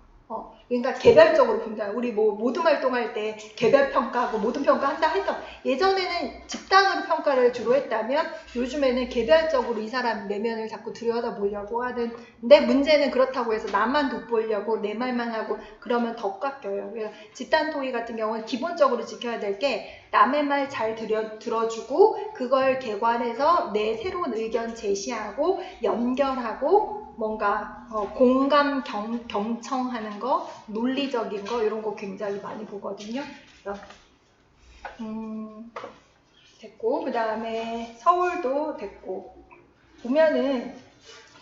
그러니까 개별적으로 본다. 우리 뭐 모든 활동할 때 개별 평가하고 모든 평가한다 했던 예전에는 집단으로 평가를 주로 했다면 요즘에는 개별적으로 이 사람 내면을 자꾸 들여다보려고 하는. 근데 문제는 그렇다고 해서 나만 돋보려고 내 말만 하고 그러면 더 깎여요. 그래서 집단 토의 같은 경우는 기본적으로 지켜야 될 게 남의 말 잘 들어주고 그걸 개관해서 내 새로운 의견 제시하고 연결하고 뭔가 공감 경청하는 거, 논리적인 거 이런 거 굉장히 많이 보거든요. 그래서, 됐고 그 다음에 서울도 됐고 보면은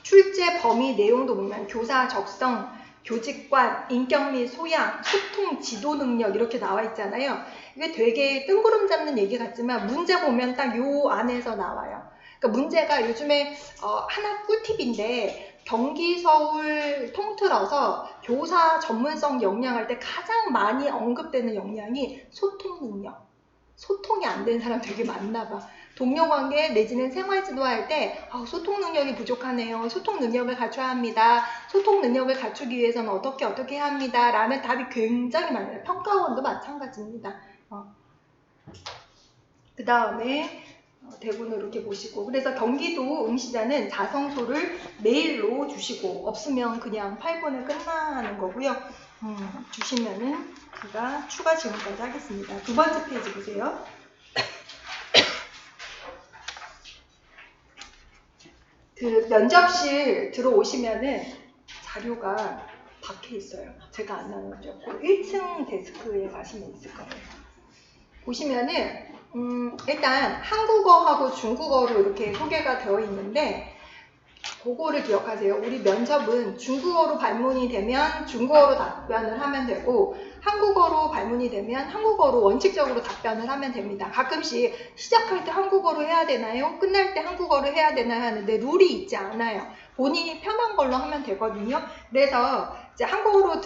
출제 범위 내용도 보면 교사 적성, 교직관, 인격 및 소양, 소통 지도 능력 이렇게 나와 있잖아요. 이게 되게 뜬구름 잡는 얘기 같지만 문제 보면 딱 요 안에서 나와요. 그러니까 문제가 요즘에 하나 꿀팁인데 경기, 서울 통틀어서 교사 전문성 역량할 때 가장 많이 언급되는 역량이 소통 능력. 소통이 안 되는 사람 되게 많나 봐. 동료관계 내지는 생활지도할 때 소통 능력이 부족하네요. 소통 능력을 갖춰야 합니다. 소통 능력을 갖추기 위해서는 어떻게 해야 합니다. 라는 답이 굉장히 많아요. 평가원도 마찬가지입니다. 그 다음에 대본을 이렇게 보시고 그래서 경기도 응시자는 자성소를 메일로 주시고 없으면 그냥 8번에 끝나는 거고요. 주시면은 제가 추가 질문까지 하겠습니다. 두 번째 페이지 보세요. 그 면접실 들어오시면은 자료가 박혀 있어요. 제가 안 나눠드렸고 1층 데스크에 가시면 있을 거예요. 보시면은 일단 한국어하고 중국어로 이렇게 소개가 되어 있는데 그거를 기억하세요. 우리 면접은 중국어로 발문이 되면 중국어로 답변을 하면 되고 한국어로 발문이 되면 한국어로 원칙적으로 답변을 하면 됩니다. 가끔씩 시작할 때 한국어로 해야 되나요? 끝날 때 한국어로 해야 되나요? 하는데 룰이 있지 않아요. 본인이 편한 걸로 하면 되거든요. 그래서 이제 한국어로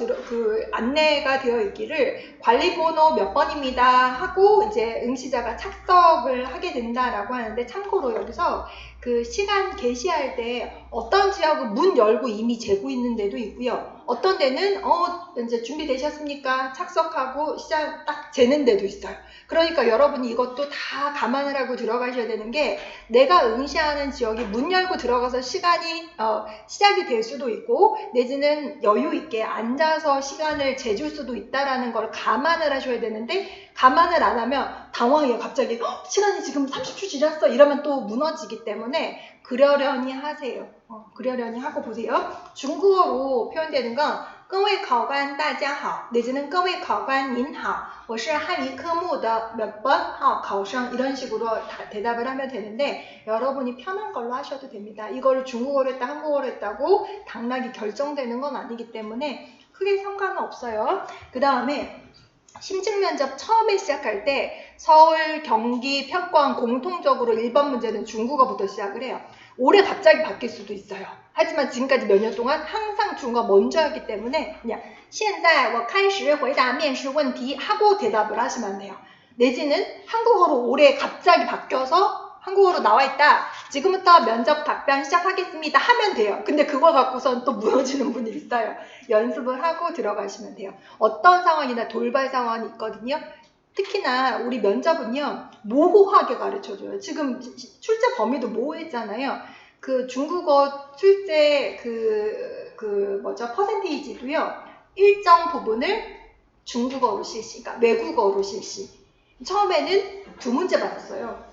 안내가 되어 있기를 관리번호 몇 번입니다 하고 이제 응시자가 착석을 하게 된다라고 하는데 참고로 여기서 그 시간 게시할 때 어떤 지역은 문 열고 이미 재고 있는 데도 있고요. 어떤 데는 이제 준비되셨습니까? 착석하고 시작 딱 재는 데도 있어요. 그러니까 여러분이 이것도 다 감안을 하고 들어가셔야 되는 게 내가 응시하는 지역이 문 열고 들어가서 시간이 시작이 될 수도 있고 내지는 여유 있게 앉아서 시간을 재줄 수도 있다라는 걸 감안을 하셔야 되는데 감안을 안 하면 당황해요. 갑자기 시간이 지금 30초 지났어 이러면 또 무너지기 때문에 그러려니 하세요. 그러려니 하고 보세요. 중국어로 표현되는 건 各位考官大家好 내지는 各位考官您好我是汉语科目的몇 번考生 이런 식으로 대답을 하면 되는데 여러분이 편한 걸로 하셔도 됩니다. 이거를 중국어로 했다 한국어로 했다고 당락이 결정되는 건 아니기 때문에 크게 상관은 없어요. 그 다음에 심층면접 처음에 시작할 때 서울, 경기, 평광 공통적으로 1번 문제는 중국어부터 시작을 해요. 올해 갑자기 바뀔 수도 있어요. 하지만 지금까지 몇 년 동안 항상 중국어 먼저 하기 때문에 그냥 现在我开始回答面试问题 하고 대답을 하시면 돼요. 내지는 한국어로 올해 갑자기 바뀌어서 한국어로 나와있다. 지금부터 면접 답변 시작하겠습니다. 하면 돼요. 근데 그걸 갖고선 또 무너지는 분이 있어요. 연습을 하고 들어가시면 돼요. 어떤 상황이나 돌발 상황이 있거든요. 특히나 우리 면접은요. 모호하게 가르쳐줘요. 지금 출제 범위도 모호했잖아요. 그 중국어 출제 퍼센테이지도요. 일정 부분을 중국어로 실시, 그러니까 외국어로 실시. 처음에는 2문제 받았어요.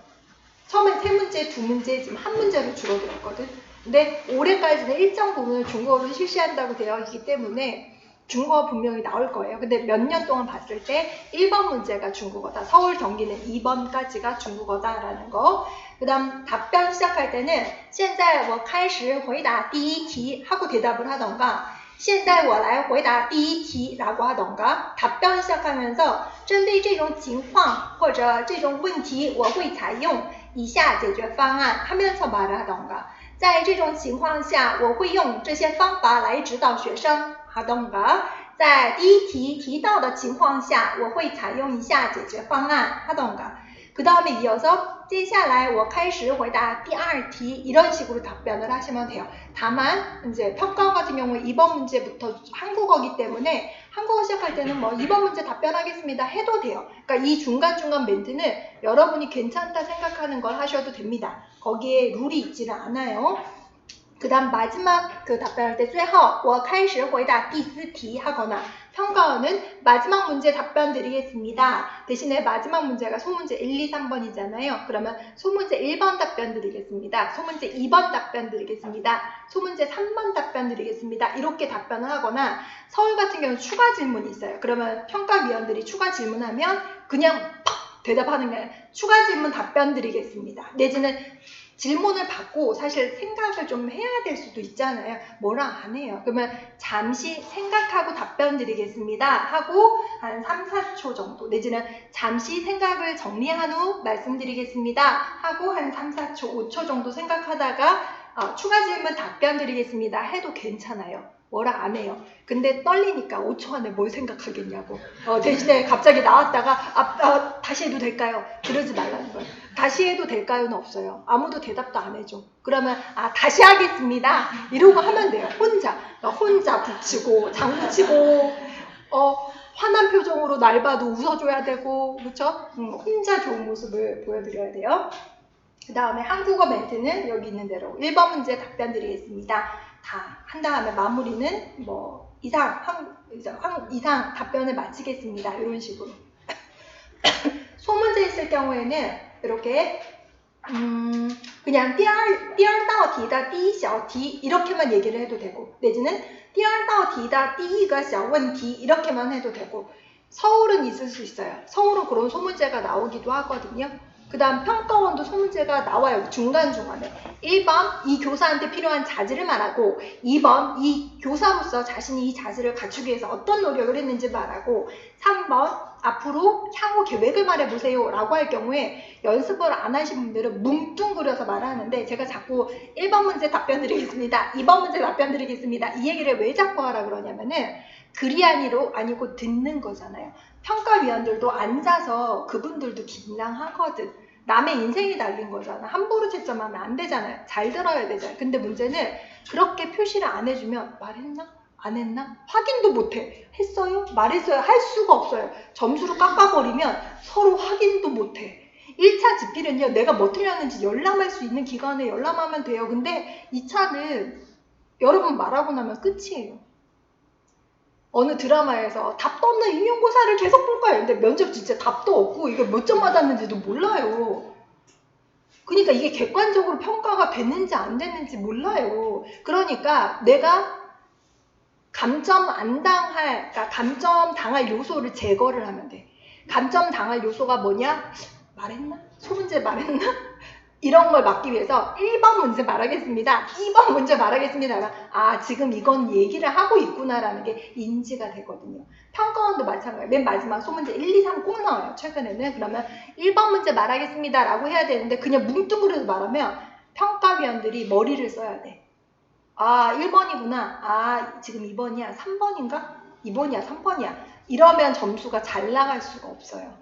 처음엔 3문제, 2문제, 지금 1문제로 줄어들었거든. 근데 올해까지는 일정 부분을 중국어로 실시한다고 되어 있기 때문에 중국어 분명히 나올 거예요. 근데 몇 년 동안 봤을 때 1번 문제가 중국어다. 서울 경기는 2번까지가 중국어다라는 거. 그 다음 답변 시작할 때는 现在我开始回答第一题 하고 대답을 하던가 现在我来回答第一题 라고 하던가 답변 시작하면서 针对这种情况或者这种问题我会采用以下解决方案 하면서 말을 하던가 在这种情况下我会用这些方法来指导学生 하던가 在第一题提到的情况下我会采用以下解决方案 하던가 그 다음에 이어서 接下来我开始回答第二题 이런 식으로 답변을 하시면 돼요. 다만 이제 평가 같은 경우에 2번 문제부터 한국어기 때문에 한국어 시작할 때는 뭐 2번 문제 답변하겠습니다 해도 돼요. 그러니까 이 중간중간 멘트는 여러분이 괜찮다 생각하는 걸 하셔도 됩니다. 거기에 룰이 있지는 않아요. 그 다음 마지막 그 답변할 때 最后我开始回答第四题 하거나 평가원은 마지막 문제 답변 드리겠습니다. 대신에 마지막 문제가 소문제 1, 2, 3번이잖아요. 그러면 소문제 1번 답변 드리겠습니다. 소문제 2번 답변 드리겠습니다. 소문제 3번 답변 드리겠습니다. 이렇게 답변을 하거나 서울 같은 경우는 추가 질문이 있어요. 그러면 평가위원들이 추가 질문하면 그냥 팍 대답하는 게 아니라 추가 질문 답변 드리겠습니다. 내지는 질문을 받고 사실 생각을 좀 해야 될 수도 있잖아요. 뭐라 안 해요. 그러면 잠시 생각하고 답변 드리겠습니다 하고 한 3, 4초 정도 내지는 잠시 생각을 정리한 후 말씀드리겠습니다 하고 한 3, 4초, 5초 정도 생각하다가 추가 질문 답변 드리겠습니다 해도 괜찮아요. 뭐라 안 해요. 근데 떨리니까 5초 안에 뭘 생각하겠냐고. 대신에 갑자기 나왔다가 다시 해도 될까요? 그러지 말라는 거예요. 다시 해도 될까요는 없어요. 아무도 대답도 안 해줘. 그러면 다시 하겠습니다. 이러고 하면 돼요. 혼자 북치고 장구치고 화난 표정으로 날 봐도 웃어줘야 되고 그렇죠? 혼자 좋은 모습을 보여드려야 돼요. 그 다음에 한국어 멘트는 여기 있는 대로 1번 문제 답변 드리겠습니다. 다 한 다음에 마무리는 뭐 이상 답변을 마치겠습니다. 이런 식으로. 소문제 있을 경우에는 이렇게 그냥 第二道题的第一小题 이렇게만 얘기를 해도 되고 내지는 第二道题的第一个小问题 이렇게만 해도 되고 서울은 있을 수 있어요. 서울은 그런 소문제가 나오기도 하거든요. 그 다음 평가원도 소문제가 나와요. 중간중간에 1번 이 교사한테 필요한 자질을 말하고 2번 이 교사로서 자신이 이 자질을 갖추기 위해서 어떤 노력을 했는지 말하고 3번 앞으로 향후 계획을 말해보세요 라고 할 경우에 연습을 안 하신 분들은 뭉뚱그려서 말하는데 제가 자꾸 1번 문제 답변 드리겠습니다. 2번 문제 답변 드리겠습니다. 이 얘기를 왜 자꾸 하라 그러냐면은 글이 아니고 듣는 거잖아요. 평가위원들도 앉아서 그분들도 긴장하거든. 남의 인생이 달린 거잖아. 함부로 채점하면 안 되잖아요. 잘 들어야 되잖아요. 근데 문제는 그렇게 표시를 안 해주면 말했나? 안 했나? 확인도 못해. 했어요? 말했어요? 할 수가 없어요. 점수를 깎아버리면 서로 확인도 못해. 1차 지필은요. 내가 뭐 틀렸는지 열람할 수 있는 기간에 열람하면 돼요. 근데 2차는 여러분 말하고 나면 끝이에요. 어느 드라마에서 답도 없는 임용고사를 계속 볼 거예요. 근데 면접 진짜 답도 없고 이게 몇 점 맞았는지도 몰라요. 그러니까 이게 객관적으로 평가가 됐는지 안 됐는지 몰라요. 그러니까 내가 감점 당할 요소를 제거를 하면 돼. 감점 당할 요소가 뭐냐? 말했나? 소문제 말했나? 이런 걸 막기 위해서 1번 문제 말하겠습니다. 2번 문제 말하겠습니다. 지금 이건 얘기를 하고 있구나라는 게 인지가 되거든요. 평가원도 마찬가지예요. 맨 마지막 소문제 1, 2, 3 꼭 나와요. 최근에는. 그러면 1번 문제 말하겠습니다 라고 해야 되는데 그냥 뭉뚱그려서 말하면 평가위원들이 머리를 써야 돼. 1번이구나. 지금 2번이야. 3번인가? 2번이야. 3번이야. 이러면 점수가 잘 나갈 수가 없어요.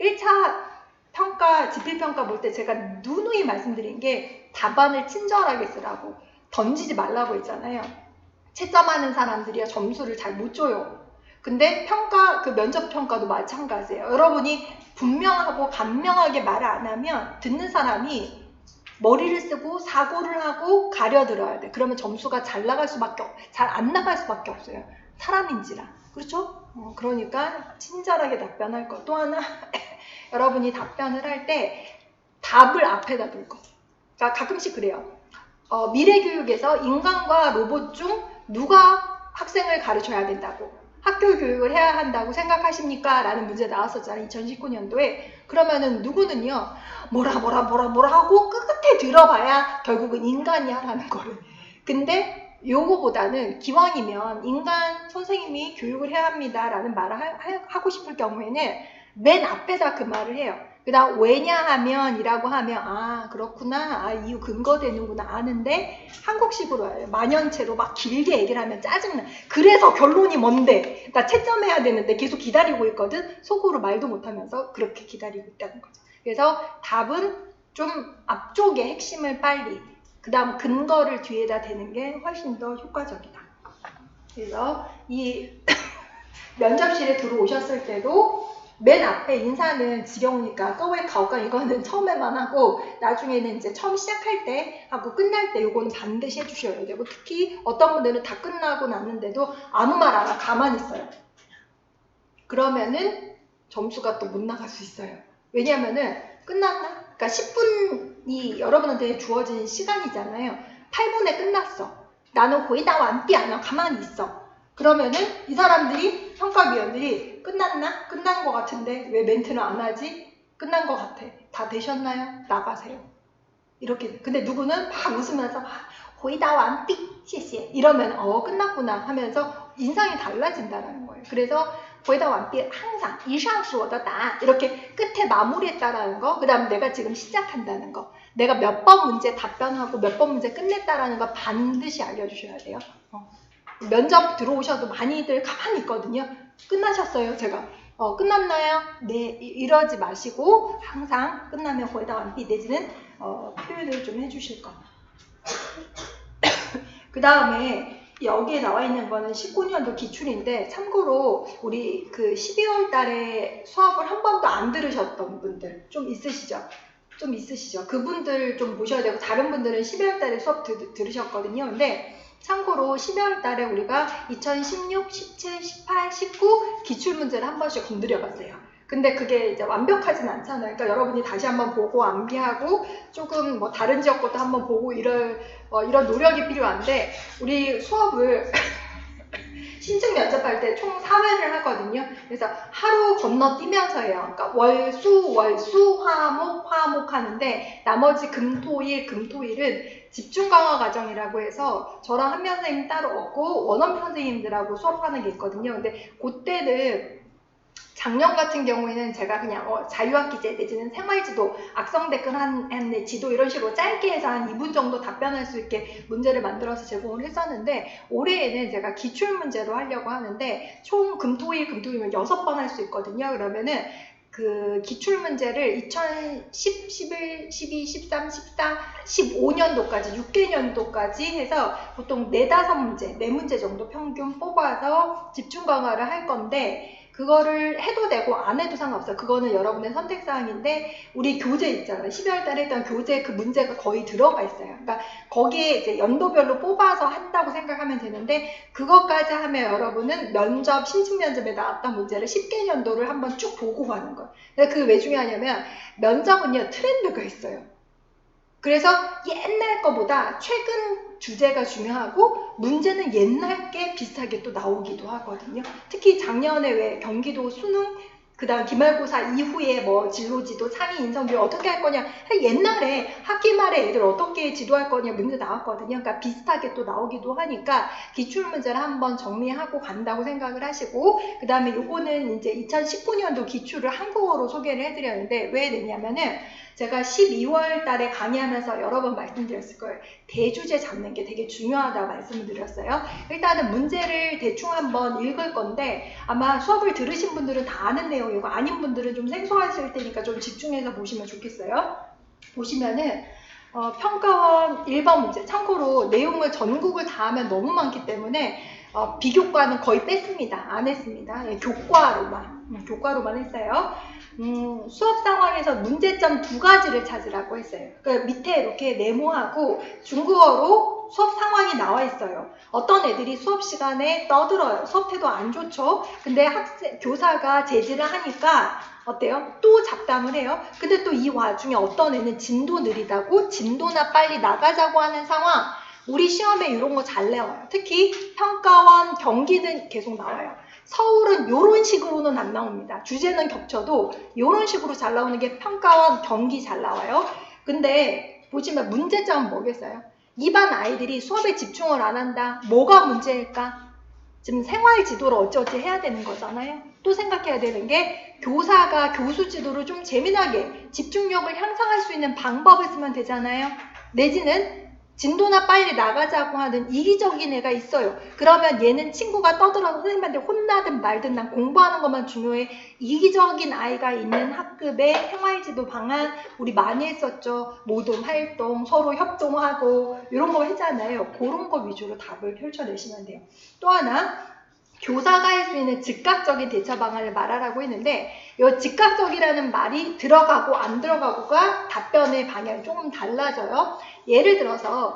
1차 평가, 지필평가 볼 때 제가 누누이 말씀드린 게 답안을 친절하게 쓰라고 던지지 말라고 했잖아요. 채점하는 사람들이야 점수를 잘 못 줘요. 근데 그 면접 평가도 마찬가지예요. 여러분이 분명하고 간명하게 말을 안 하면 듣는 사람이 머리를 쓰고 사고를 하고 가려들어야 돼. 그러면 점수가 잘 안 나갈 수밖에 없어요. 사람인지라. 그렇죠? 그러니까 친절하게 답변할 것. 또 하나 여러분이 답변을 할 때 답을 앞에다 둘 것. 그러니까 가끔씩 그래요. 미래교육에서 인간과 로봇 중 누가 학생을 가르쳐야 된다고, 학교 교육을 해야 한다고 생각하십니까? 라는 문제 나왔었잖아요. 2019년도에. 그러면은 누구는요, 뭐라 하고 끝에 들어봐야 결국은 인간이 하라는 거를. 근데 요거보다는 기왕이면 인간 선생님이 교육을 해야 합니다 라는 말을 하고 싶을 경우에는 맨 앞에다 그 말을 해요. 그 다음 왜냐하면 이라고 하면 아 그렇구나, 아 이유 근거되는구나 아는데, 한국식으로 해요. 만연체로 막 길게 얘기를 하면 짜증나. 그래서 결론이 뭔데, 그러니까 채점해야 되는데 계속 기다리고 있거든. 속으로 말도 못하면서 그렇게 기다리고 있다는 거죠. 그래서 답은 좀 앞쪽에 핵심을 빨리, 그 다음 근거를 뒤에다 대는 게 훨씬 더 효과적이다. 그래서 이 면접실에 들어오셨을 때도 맨 앞에 인사는 지겨우니까 꺼웨 가오가 이거는 처음에만 하고 나중에는 이제 처음 시작할 때 하고 끝날 때 요거는 반드시 해주셔야 되고, 특히 어떤 분들은 다 끝나고 났는데도 아무 말 안 하고 가만히 있어요. 그러면은 점수가 또 못 나갈 수 있어요. 왜냐면은 끝났나? 그러니까 10분이 여러분한테 주어진 시간이잖아요. 8분에 끝났어. 나는 회다 완삐 안 하고 가만히 있어. 그러면은 이 사람들이, 평가위원들이 끝났나? 끝난 것 같은데 왜 멘트는 안 하지? 끝난 것 같아. 다 되셨나요? 나가세요. 이렇게. 근데 누구는 막 웃으면서 회다 완삐 씨씨 이러면 끝났구나 하면서 인상이 달라진다는 거예요. 그래서 회다 완삐 항상 이상수어다 다 이렇게 끝에 마무리했다라는 거, 그 다음 내가 지금 시작한다는 거, 내가 몇 번 문제 답변하고 몇 번 문제 끝냈다라는 거 반드시 알려주셔야 돼요. 면접 들어오셔도 많이들 가만히 있거든요. 끝나셨어요? 제가 끝났나요? 네, 이러지 마시고 항상 끝나면 회다 완삐 내지는 표현을 좀 해주실 거. 그 다음에 여기에 나와 있는 거는 19년도 기출인데, 참고로 우리 그 12월 달에 수업을 한 번도 안 들으셨던 분들 좀 있으시죠? 좀 있으시죠? 그분들 좀 보셔야 되고, 다른 분들은 12월 달에 수업 들으셨거든요. 근데 참고로 12월 달에 우리가 2016, 17, 18, 19 기출문제를 한 번씩 건드려 봤어요. 근데 그게 이제 완벽하진 않잖아요. 그러니까 여러분이 다시 한번 보고 암기하고 조금 뭐 다른 지역 것도 한번 보고 이런 노력이 필요한데, 우리 수업을 신청 면접할 때 총 4회를 하거든요. 그래서 하루 건너뛰면서 해요. 그러니까 월수, 화목 하는데, 나머지 금토일은 집중 강화 과정이라고 해서 저랑 한면 선생님 따로 없고 원어민 선생님들하고 수업하는 게 있거든요. 근데 그때는 작년 같은 경우에는 제가 그냥 자유학기제 내지는 생활지도, 악성 댓글 한 지도 이런 식으로 짧게 해서 한 2분 정도 답변할 수 있게 문제를 만들어서 제공을 했었는데, 올해에는 제가 기출문제로 하려고 하는데 총 금토일이면 6번 할 수 있거든요. 그러면은 그 기출문제를 2010, 11, 12, 13, 14, 15년도까지 6개년도까지 해서 보통 4-5문제, 4문제 정도 평균 뽑아서 집중 강화를 할 건데, 그거를 해도 되고 안 해도 상관없어요. 그거는 여러분의 선택사항인데, 우리 교재 있잖아요. 12월 달에 했던 교재 그 문제가 거의 들어가 있어요. 그러니까 거기에 이제 연도별로 뽑아서 한다고 생각하면 되는데, 그것까지 하면 여러분은 면접, 신청 면접에 나왔던 문제를 10개년도를 한번 쭉 보고 가는 거예요. 근데 그게 왜 중요하냐면, 면접은요, 트렌드가 있어요. 그래서 옛날 거보다 최근 주제가 중요하고, 문제는 옛날 게 비슷하게 또 나오기도 하거든요. 특히 작년에 왜 경기도 수능, 그 다음 기말고사 이후에 뭐 진로지도, 상위 인성비를 어떻게 할 거냐, 옛날에 학기 말에 애들 어떻게 지도할 거냐 문제 나왔거든요. 그러니까 비슷하게 또 나오기도 하니까 기출문제를 한번 정리하고 간다고 생각을 하시고, 그 다음에 요거는 이제 2019년도 기출을 한국어로 소개를 해드렸는데, 왜 냈냐면은 제가 12월 달에 강의하면서 여러 번 말씀드렸을 거예요. 대주제 잡는 게 되게 중요하다고 말씀을 드렸어요. 일단은 문제를 대충 한번 읽을 건데, 아마 수업을 들으신 분들은 다 아는 내용이고, 아닌 분들은 좀 생소하실 테니까 좀 집중해서 보시면 좋겠어요. 보시면은 평가원 1번 문제, 참고로 내용을 전국을 다 하면 너무 많기 때문에 비교과는 거의 뺐습니다. 안 했습니다. 예, 교과로만 했어요. 수업 상황에서 문제점 2가지를 찾으라고 했어요. 그러니까 밑에 이렇게 네모하고 중국어로 수업 상황이 나와 있어요. 어떤 애들이 수업 시간에 떠들어요. 수업 태도 안 좋죠. 근데 교사가 제지를 하니까 어때요? 또 잡담을 해요. 근데 또 이 와중에 어떤 애는 진도 느리다고 진도나 빨리 나가자고 하는 상황, 우리 시험에 이런 거 잘 나와요. 특히 평가원, 경기는 계속 나와요. 서울은 이런 식으로는 안 나옵니다. 주제는 겹쳐도 이런 식으로 잘 나오는 게 평가원, 경기 잘 나와요. 근데 보시면 문제점은 뭐겠어요? 이 반 아이들이 수업에 집중을 안 한다. 뭐가 문제일까? 지금 생활 지도를 어찌어찌 해야 되는 거잖아요. 또 생각해야 되는 게 교사가 교수 지도를 좀 재미나게 집중력을 향상할 수 있는 방법을 쓰면 되잖아요. 내지는 진도나 빨리 나가자고 하는 이기적인 애가 있어요. 그러면 얘는 친구가 떠들어서 선생님한테 혼나든 말든 난 공부하는 것만 중요해. 이기적인 아이가 있는 학급의 생활지도 방안 우리 많이 했었죠. 모둠 활동, 서로 협동하고 이런 거 했잖아요. 그런 거 위주로 답을 펼쳐내시면 돼요. 또 하나 교사가 할 수 있는 즉각적인 대처 방안을 말하라고 했는데 이 즉각적이라는 말이 들어가고 안 들어가고가 답변의 방향이 조금 달라져요. 예를 들어서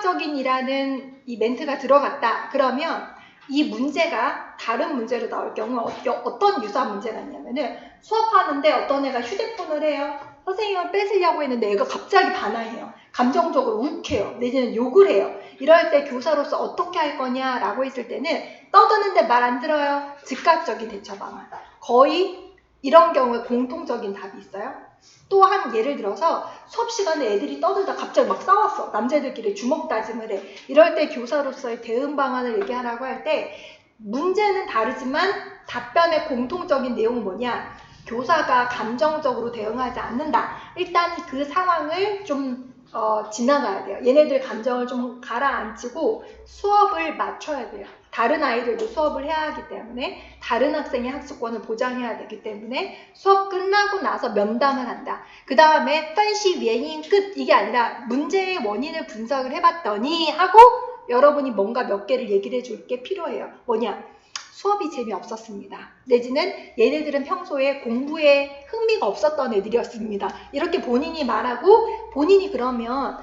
즉각적인이라는 이 멘트가 들어갔다. 그러면 이 문제가 다른 문제로 나올 경우 어떤 유사 문제가 있냐면은 수업하는데 어떤 애가 휴대폰을 해요. 선생님을 뺏으려고 했는데 애가 갑자기 반항해요. 감정적으로 욱해요. 내지는 욕을 해요. 이럴 때 교사로서 어떻게 할 거냐라고 했을 때는 떠드는데 말 안 들어요. 즉각적인 대처 방안. 거의 이런 경우에 공통적인 답이 있어요. 또 한 예를 들어서 수업 시간에 애들이 떠들다 갑자기 막 싸웠어. 남자애들끼리 주먹 다짐을 해. 이럴 때 교사로서의 대응 방안을 얘기하라고 할 때 문제는 다르지만 답변의 공통적인 내용은 뭐냐? 교사가 감정적으로 대응하지 않는다. 일단 그 상황을 좀 지나가야 돼요. 얘네들 감정을 좀 가라앉히고 수업을 맞춰야 돼요. 다른 아이들도 수업을 해야 하기 때문에 다른 학생의 학습권을 보장해야 되기 때문에 수업 끝나고 나서 면담을 한다. 그 다음에 판시原因 끝 이게 아니라 문제의 원인을 분석을 해봤더니 하고 여러분이 뭔가 몇 개를 얘기를 해줄 게 필요해요. 뭐냐? 수업이 재미없었습니다. 내지는 얘네들은 평소에 공부에 흥미가 없었던 애들이었습니다. 이렇게 본인이 말하고 본인이 그러면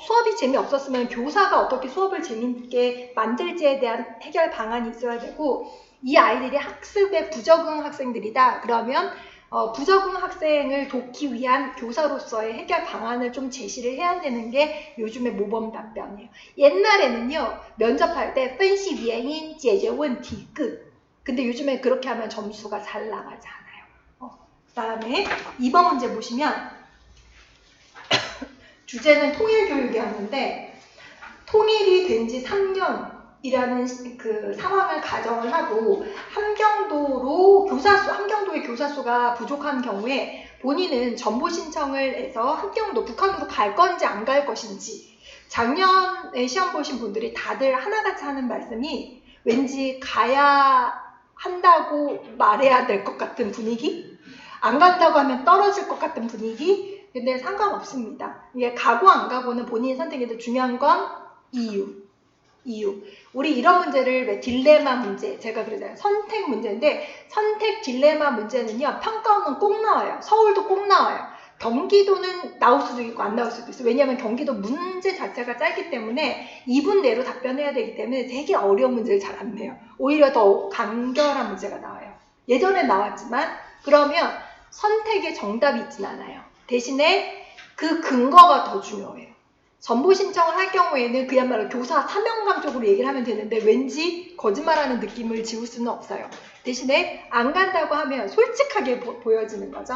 수업이 재미없었으면 교사가 어떻게 수업을 재미있게 만들지에 대한 해결 방안이 있어야 되고 이 아이들이 학습에 부적응 학생들이다. 그러면 부적응 학생을 돕기 위한 교사로서의 해결 방안을 좀 제시를 해야 되는 게 요즘의 모범 답변이에요. 옛날에는요. 면접할 때分析原因解决问题끝. 근데 요즘에 그렇게 하면 점수가 잘 나가지 않아요. 그 다음에 2번 문제 보시면 주제는 통일교육이었는데 통일이 된 지 3년이라는 그 상황을 가정을 하고 함경도의 교사 수가 부족한 경우에 본인은 정보 신청을 해서 함경도 북한으로 갈 건지 안 갈 것인지 작년에 시험 보신 분들이 다들 하나같이 하는 말씀이 왠지 가야 한다고 말해야 될 것 같은 분위기? 안 간다고 하면 떨어질 것 같은 분위기? 근데 상관없습니다. 이게 가고 안 가고는 본인 선택인데 중요한 건 이유. 우리 이런 문제를 왜 딜레마 문제, 제가 그러잖아요. 선택 문제인데 선택 딜레마 문제는요. 평가원은 꼭 나와요. 서울도 꼭 나와요. 경기도는 나올 수도 있고 안 나올 수도 있어요. 왜냐하면 경기도 문제 자체가 짧기 때문에 2분 내로 답변해야 되기 때문에 되게 어려운 문제를 잘 안 내요. 오히려 더 간결한 문제가 나와요. 예전에 나왔지만 그러면 선택의 정답이 있진 않아요. 대신에 그 근거가 더 중요해요. 정보 신청을 할 경우에는 그야말로 교사 사명감 쪽으로 얘기를 하면 되는데 왠지 거짓말하는 느낌을 지울 수는 없어요. 대신에 안 간다고 하면 솔직하게 보여지는 거죠.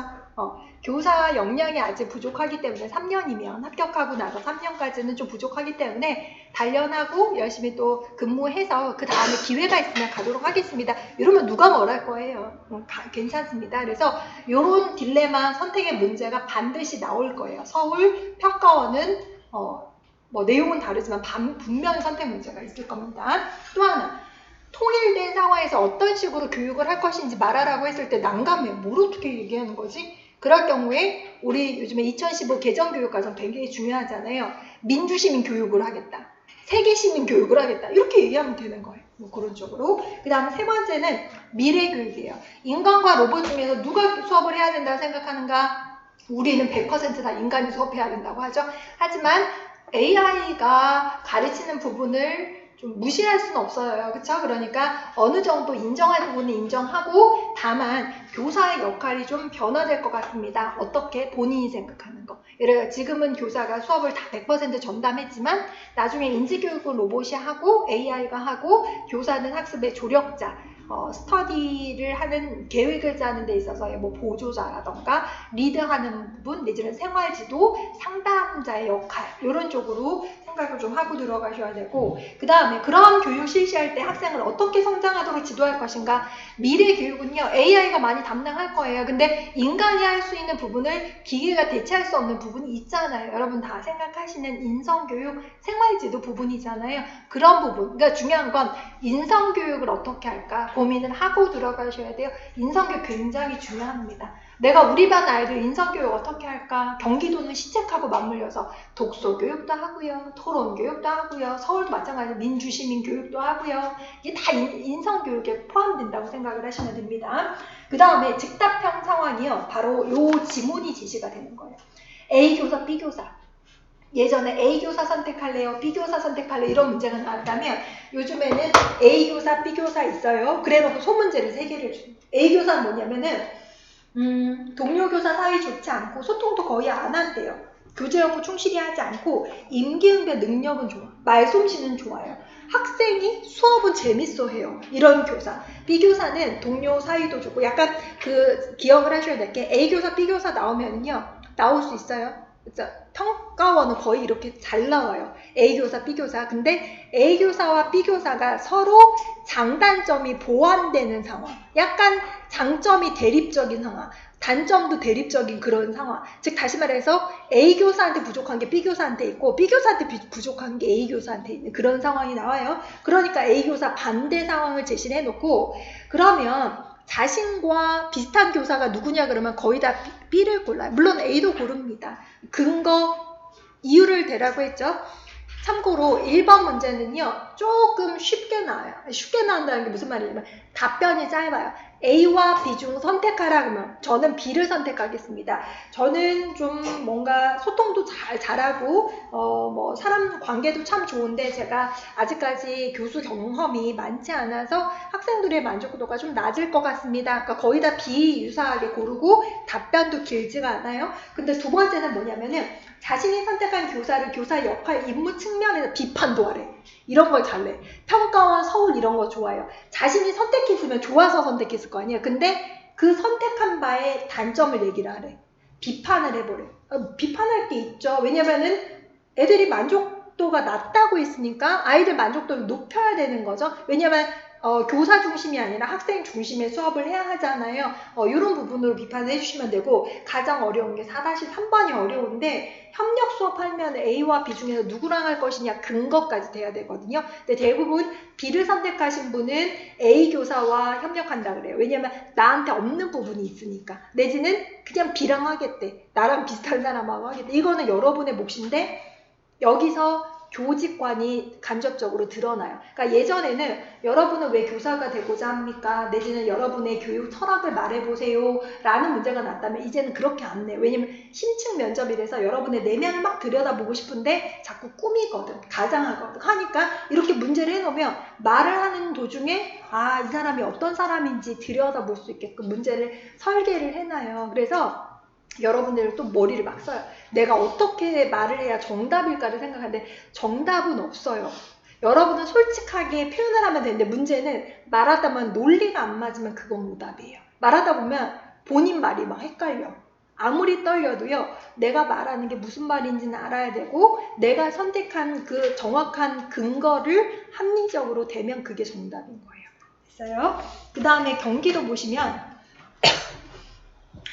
교사 역량이 아직 부족하기 때문에 3년이면 합격하고 나서 3년까지는 좀 부족하기 때문에 단련하고 열심히 또 근무해서 그 다음에 기회가 있으면 가도록 하겠습니다. 이러면 누가 뭘 할 거예요. 괜찮습니다. 그래서 이런 딜레마 선택의 문제가 반드시 나올 거예요. 서울 평가원은 뭐 내용은 다르지만 분명히 선택 문제가 있을 겁니다. 또 하나 통일된 상황에서 어떤 식으로 교육을 할 것인지 말하라고 했을 때 난감해요. 뭘 어떻게 얘기하는 거지? 그럴 경우에 우리 요즘에 2015 개정교육과정 되게 중요하잖아요. 민주시민 교육을 하겠다. 세계시민 교육을 하겠다. 이렇게 얘기하면 되는 거예요. 뭐 그런 쪽으로. 그 다음 세 번째는 미래교육이에요. 인간과 로봇 중에서 누가 수업을 해야 된다고 생각하는가? 우리는 100%다 인간이 수업해야 된다고 하죠. 하지만 AI가 가르치는 부분을 좀 무시할 수는 없어요. 그쵸? 그러니까 어느 정도 인정할 부분은 인정하고 다만 교사의 역할이 좀 변화될 것 같습니다. 어떻게? 본인이 생각하는 거. 예를 들어 지금은 교사가 수업을 다 100% 전담했지만 나중에 인지교육은 로봇이 하고 AI가 하고 교사는 학습의 조력자, 스터디를 하는 계획을 짜는 데 있어서 뭐 보조자라던가 리드하는 부분 내지는 생활지도 상담자의 역할 이런 쪽으로 생각을 좀 하고 들어가셔야 되고 그 다음에 그런 교육 실시할 때 학생을 어떻게 성장하도록 지도할 것인가 미래 교육은요 AI가 많이 담당할 거예요. 근데 인간이 할 수 있는 부분을 기계가 대체할 수 없는 부분이 있잖아요. 여러분 다 생각하시는 인성교육 생활지도 부분이잖아요. 그런 부분 그러니까 중요한 건 인성교육을 어떻게 할까 고민을 하고 들어가셔야 돼요. 인성교육 굉장히 중요합니다. 내가 우리 반 아이들 인성교육 어떻게 할까? 경기도는 시책하고 맞물려서 독서교육도 하고요. 토론교육도 하고요. 서울도 마찬가지로 민주시민교육도 하고요. 이게 다 인성교육에 포함된다고 생각을 하시면 됩니다. 그 다음에 즉답형 상황이요. 바로 요 지문이 제시가 되는 거예요. A교사, B교사. 예전에 A교사 선택할래요? B교사 선택할래요? 이런 문제가 나왔다면 요즘에는 A교사, B교사 있어요. 그래놓고 소문제를 3개를 줍니다. A교사는 뭐냐면은 동료 교사 사이 좋지 않고 소통도 거의 안 한대요. 교재 연구 충실히 하지 않고 임기응변 능력은 좋아. 말솜씨는 좋아요. 학생이 수업은 재밌어 해요. 이런 교사. B교사는 동료 사이도 좋고 약간 그 기억을 하셔야 될 게 A교사, B교사 나오면요. 나올 수 있어요. 그쵸? 평가원은 거의 이렇게 잘 나와요. A교사, B교사. 근데 A교사와 B교사가 서로 장단점이 보완되는 상황. 약간 장점이 대립적인 상황. 단점도 대립적인 그런 상황. 즉 다시 말해서 A교사한테 부족한 게 B교사한테 있고 B교사한테 부족한 게 A교사한테 있는 그런 상황이 나와요. 그러니까 A교사 반대 상황을 제시를 해놓고 그러면 자신과 비슷한 교사가 누구냐 그러면 거의 다 B를 골라요. 물론 A도 고릅니다. 근거, 이유를 대라고 했죠. 참고로 1번 문제는요. 조금 쉽게 나와요. 쉽게 나온다는 게 무슨 말이냐면 답변이 짧아요. A와 B 중 선택하라 그러면 저는 B를 선택하겠습니다. 저는 좀 뭔가 소통도 잘하고 뭐 사람 관계도 참 좋은데 제가 아직까지 교수 경험이 많지 않아서 학생들의 만족도가 좀 낮을 것 같습니다. 그러니까 거의 다 B 유사하게 고르고 답변도 길지가 않아요. 근데 두 번째는 뭐냐면은 자신이 선택한 교사를 교사 역할, 임무 측면에서 비판도 하래. 이런 걸 잘해. 평가원, 서울 이런 거 좋아요. 자신이 선택했으면 좋아서 선택했을 거 아니에요. 근데 그 선택한 바에 단점을 얘기를 하래. 비판을 해보래. 비판할 게 있죠. 왜냐면은 애들이 만족도가 낮다고 했으니까 아이들 만족도를 높여야 되는 거죠. 왜냐면 교사 중심이 아니라 학생 중심의 수업을 해야 하잖아요. 이런 부분으로 비판을 해주시면 되고 가장 어려운 게 4-3번이 어려운데 협력 수업하면 A와 B 중에서 누구랑 할 것이냐 근거까지 돼야 되거든요. 근데 대부분 B를 선택하신 분은 A 교사와 협력한다 그래요. 왜냐면 나한테 없는 부분이 있으니까. 내지는 그냥 B랑 하겠대. 나랑 비슷한 사람하고 하겠대. 이거는 여러분의 몫인데 여기서 교직관이 간접적으로 드러나요. 그러니까 예전에는 여러분은 왜 교사가 되고자 합니까? 내지는 여러분의 교육 철학을 말해보세요 라는 문제가 났다면 이제는 그렇게 안 해요. 왜냐면 심층 면접이라서 여러분의 내면을 막 들여다보고 싶은데 자꾸 꾸미거든, 가장하거든 하니까 이렇게 문제를 해놓으면 말을 하는 도중에 이 사람이 어떤 사람인지 들여다볼 수 있게끔 문제를 설계를 해놔요. 그래서 여러분들은 또 머리를 막 써요. 내가 어떻게 말을 해야 정답일까를 생각하는데 정답은 없어요. 여러분은 솔직하게 표현을 하면 되는데 문제는 말하다 보면 논리가 안 맞으면 그건 오답이에요. 말하다 보면 본인 말이 막 헷갈려. 아무리 떨려도요. 내가 말하는 게 무슨 말인지는 알아야 되고 내가 선택한 그 정확한 근거를 합리적으로 대면 그게 정답인 거예요. 됐어요? 그 다음에 경기도 보시면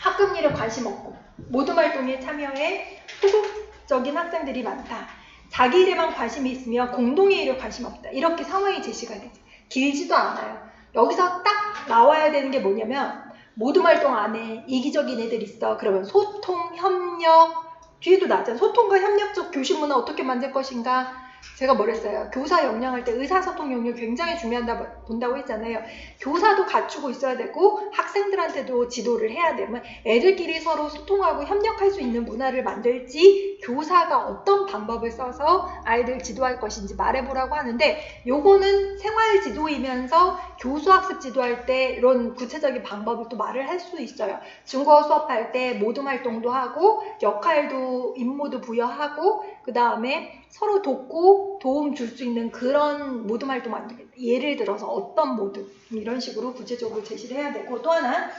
학급 일에 관심 없고 모든 활동에 참여해 소극적인 학생들이 많다. 자기 일에만 관심이 있으며 공동의 일에 관심 없다. 이렇게 상황이 제시가 되죠. 길지도 않아요. 여기서 딱 나와야 되는 게 뭐냐면 모든 활동 안에 이기적인 애들 있어. 그러면 소통, 협력, 뒤에도 나왔잖아요. 소통과 협력적 교실 문화 어떻게 만들 것인가. 제가 뭐랬어요? 교사 역량할 때 의사소통 역량 굉장히 중요하다 본다고 했잖아요. 교사도 갖추고 있어야 되고 학생들한테도 지도를 해야 되면 애들끼리 서로 소통하고 협력할 수 있는 문화를 만들지 교사가 어떤 방법을 써서 아이들 지도할 것인지 말해보라고 하는데 요거는 생활지도이면서 교수학습 지도할 때 이런 구체적인 방법을 또 말을 할 수 있어요. 중국어 수업할 때 모둠 활동도 하고 역할도 임무도 부여하고 그 다음에 서로 돕고 도움 줄 수 있는 그런 모둠 활동 만들기. 예를 들어서 어떤 모둠 이런 식으로 구체적으로 제시를 해야 되고 또 하나